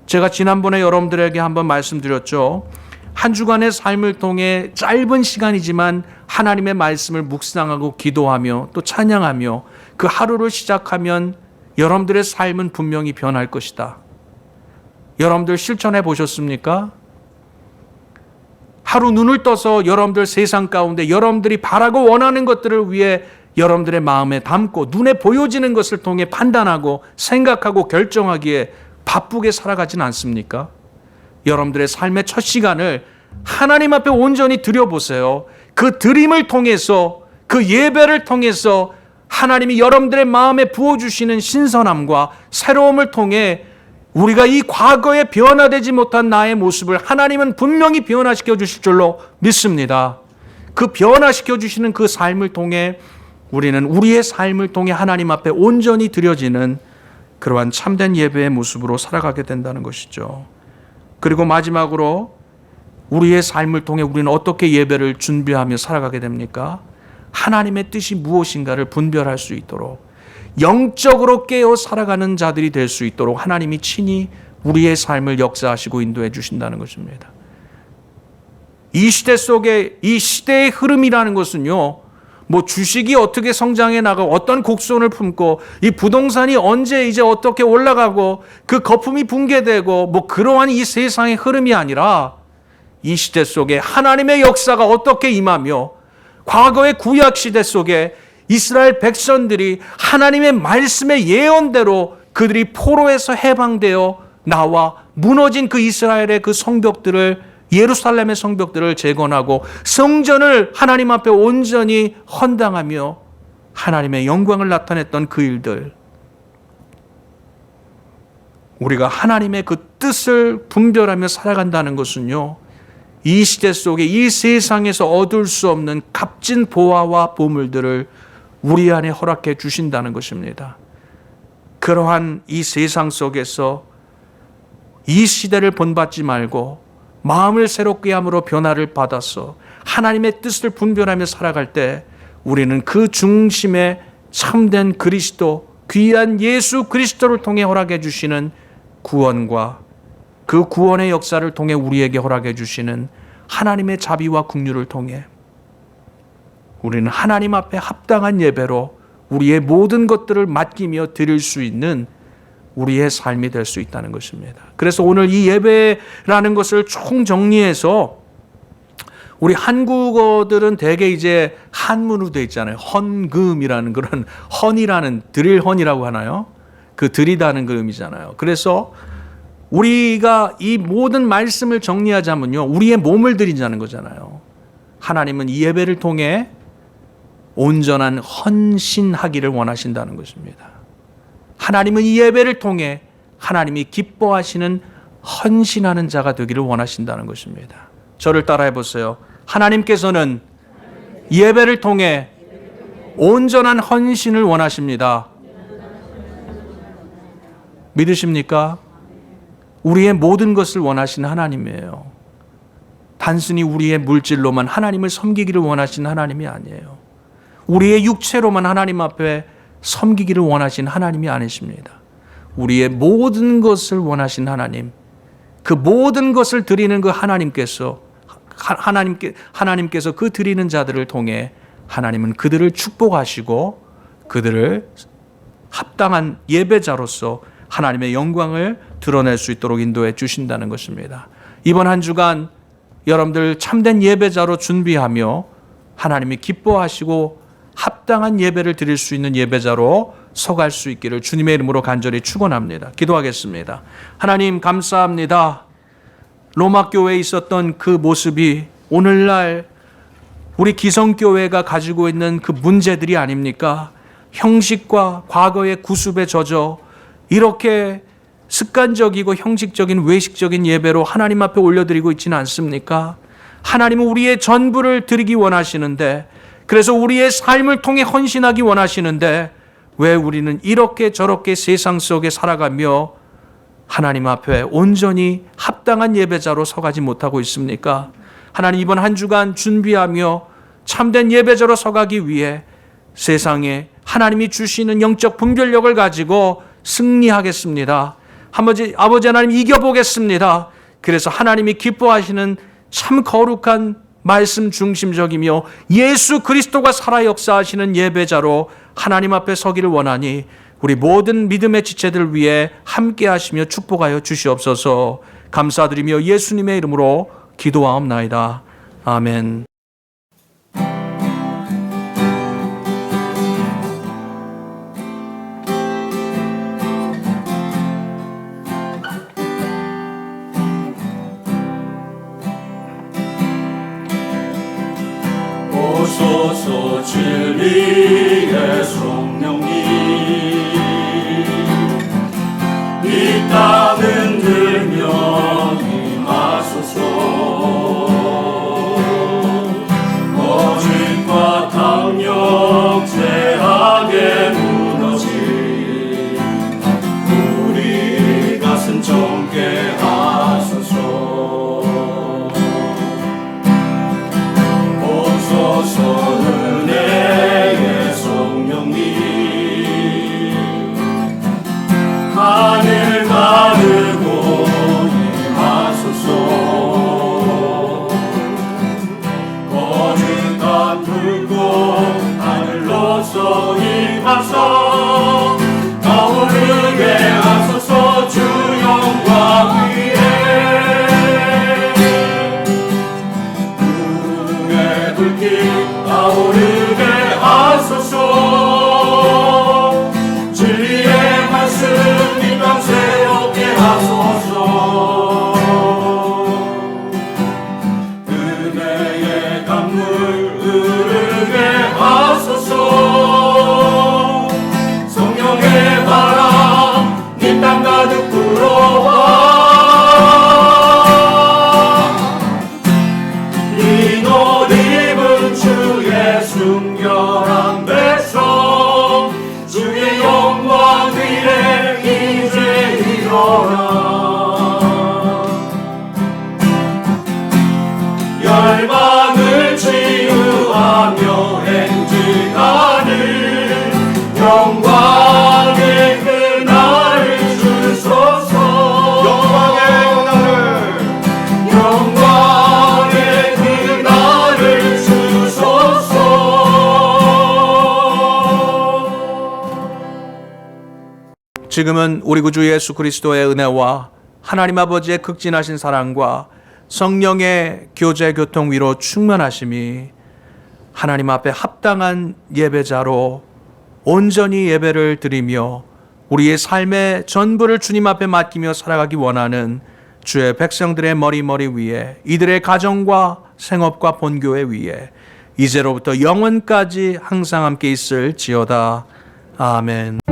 제가 지난번에 여러분들에게 한번 말씀드렸죠. 한 주간의 삶을 통해 짧은 시간이지만 하나님의 말씀을 묵상하고 기도하며 또 찬양하며 그 하루를 시작하면 여러분들의 삶은 분명히 변할 것이다. 여러분들 실천해 보셨습니까? 하루 눈을 떠서 여러분들 세상 가운데 여러분들이 바라고 원하는 것들을 위해 여러분들의 마음에 담고 눈에 보여지는 것을 통해 판단하고 생각하고 결정하기에 바쁘게 살아가진 않습니까? 여러분들의 삶의 첫 시간을 하나님 앞에 온전히 드려보세요. 그 드림을 통해서, 그 예배를 통해서 하나님이 여러분들의 마음에 부어주시는 신선함과 새로움을 통해 우리가 이 과거에 변화되지 못한 나의 모습을 하나님은 분명히 변화시켜 주실 줄로 믿습니다. 그 변화시켜 주시는 그 삶을 통해 우리는 우리의 삶을 통해 하나님 앞에 온전히 드려지는 그러한 참된 예배의 모습으로 살아가게 된다는 것이죠. 그리고 마지막으로 우리의 삶을 통해 우리는 어떻게 예배를 준비하며 살아가게 됩니까? 하나님의 뜻이 무엇인가를 분별할 수 있도록, 영적으로 깨어 살아가는 자들이 될 수 있도록 하나님이 친히 우리의 삶을 역사하시고 인도해 주신다는 것입니다. 이 시대 속에, 이 시대의 흐름이라는 것은요, 뭐 주식이 어떻게 성장해 나가고 어떤 곡선을 품고 이 부동산이 언제 이제 어떻게 올라가고 그 거품이 붕괴되고 뭐 그러한 이 세상의 흐름이 아니라 이 시대 속에 하나님의 역사가 어떻게 임하며 과거의 구약 시대 속에 이스라엘 백성들이 하나님의 말씀의 예언대로 그들이 포로에서 해방되어 나와 무너진 그 이스라엘의 그 성벽들을, 예루살렘의 성벽들을 재건하고 성전을 하나님 앞에 온전히 헌당하며 하나님의 영광을 나타냈던 그 일들, 우리가 하나님의 그 뜻을 분별하며 살아간다는 것은요, 이 시대 속에 이 세상에서 얻을 수 없는 값진 보화와 보물들을 우리 안에 허락해 주신다는 것입니다. 그러한 이 세상 속에서 이 시대를 본받지 말고 마음을 새롭게 함으로 변화를 받아서 하나님의 뜻을 분별하며 살아갈 때 우리는 그 중심에 참된 그리스도, 귀한 예수 그리스도를 통해 허락해 주시는 구원과 그 구원의 역사를 통해 우리에게 허락해 주시는 하나님의 자비와 긍휼을 통해 우리는 하나님 앞에 합당한 예배로 우리의 모든 것들을 맡기며 드릴 수 있는 우리의 삶이 될 수 있다는 것입니다. 그래서 오늘 이 예배라는 것을 총정리해서 우리 한국어들은 대개 이제 한문으로 되어 있잖아요. 헌금이라는 그런 헌이라는 드릴 헌이라고 하나요? 그 드리다는 그 의미잖아요. 그래서 우리가 이 모든 말씀을 정리하자면요, 우리의 몸을 드리자는 거잖아요. 하나님은 이 예배를 통해 온전한 헌신하기를 원하신다는 것입니다. 하나님은 이 예배를 통해 하나님이 기뻐하시는 헌신하는 자가 되기를 원하신다는 것입니다. 저를 따라해 보세요. 하나님께서는 예배를 통해 온전한 헌신을 원하십니다. 믿으십니까? 우리의 모든 것을 원하시는 하나님이에요. 단순히 우리의 물질로만 하나님을 섬기기를 원하시는 하나님이 아니에요. 우리의 육체로만 하나님 앞에 섬기기를 원하시는 하나님이 아니십니다. 우리의 모든 것을 원하신 하나님, 그 모든 것을 드리는 그 하나님께서 그 드리는 자들을 통해 하나님은 그들을 축복하시고 그들을 합당한 예배자로서 하나님의 영광을 드러낼 수 있도록 인도해 주신다는 것입니다. 이번 한 주간 여러분들 참된 예배자로 준비하며 하나님이 기뻐하시고 합당한 예배를 드릴 수 있는 예배자로 서갈 수 있기를 주님의 이름으로 간절히 축원합니다. 기도하겠습니다. 하나님 감사합니다. 로마 교회에 있었던 그 모습이 오늘날 우리 기성교회가 가지고 있는 그 문제들이 아닙니까? 형식과 과거의 구습에 젖어 이렇게 습관적이고 형식적인 외식적인 예배로 하나님 앞에 올려드리고 있지는 않습니까? 하나님은 우리의 전부를 드리기 원하시는데, 그래서 우리의 삶을 통해 헌신하기 원하시는데 왜 우리는 이렇게 저렇게 세상 속에 살아가며 하나님 앞에 온전히 합당한 예배자로 서가지 못하고 있습니까? 하나님 이번 한 주간 준비하며 참된 예배자로 서가기 위해 세상에 하나님이 주시는 영적 분별력을 가지고 승리하겠습니다. 아버지 하나님 이겨보겠습니다. 그래서 하나님이 기뻐하시는 참 거룩한 말씀 중심적이며 예수 그리스도가 살아 역사하시는 예배자로 하나님 앞에 서기를 원하니 우리 모든 믿음의 지체들 위해 함께 하시며 축복하여 주시옵소서. 감사드리며 예수님의 이름으로 기도하옵나이다. 아멘. 오소서 진리의 성령님 이 땅은 들며 임하소서. 거짓과 탐욕 죄악에 무너진 우리 가슴 정케 하소서. 오소서 은혜의 성령님 하늘 가르고 임하소서. 거룩한 불꽃 하늘로서 임하소. 타오르게 하소서 주 영광 위에. 구름의 불길 타오르게 하소서. 진리의 말씀 이 땅 새롭게 하소서. 은혜의 강물 흐르게 하소서. 성령의 바람 이 땅 가득 불어와. 이 옷 입은 주의 순결한 백성 주의 영광 위에 이제 일어나. 열방을 치유하며 행진하는 영광의 그날을 주소서. 영광의 그날을 주소서. 지금은 우리 구주 예수 그리스도의 은혜와 하나님 아버지의 극진하신 사랑과 성령의 교제 교통 위로 충만하심이 하나님 앞에 합당한 예배자로 온전히 예배를 드리며 우리의 삶의 전부를 주님 앞에 맡기며 살아가기 원하는 주의 백성들의 머리 위에, 이들의 가정과 생업과 본교회 위에 이제로부터 영원까지 항상 함께 있을지어다. 아멘.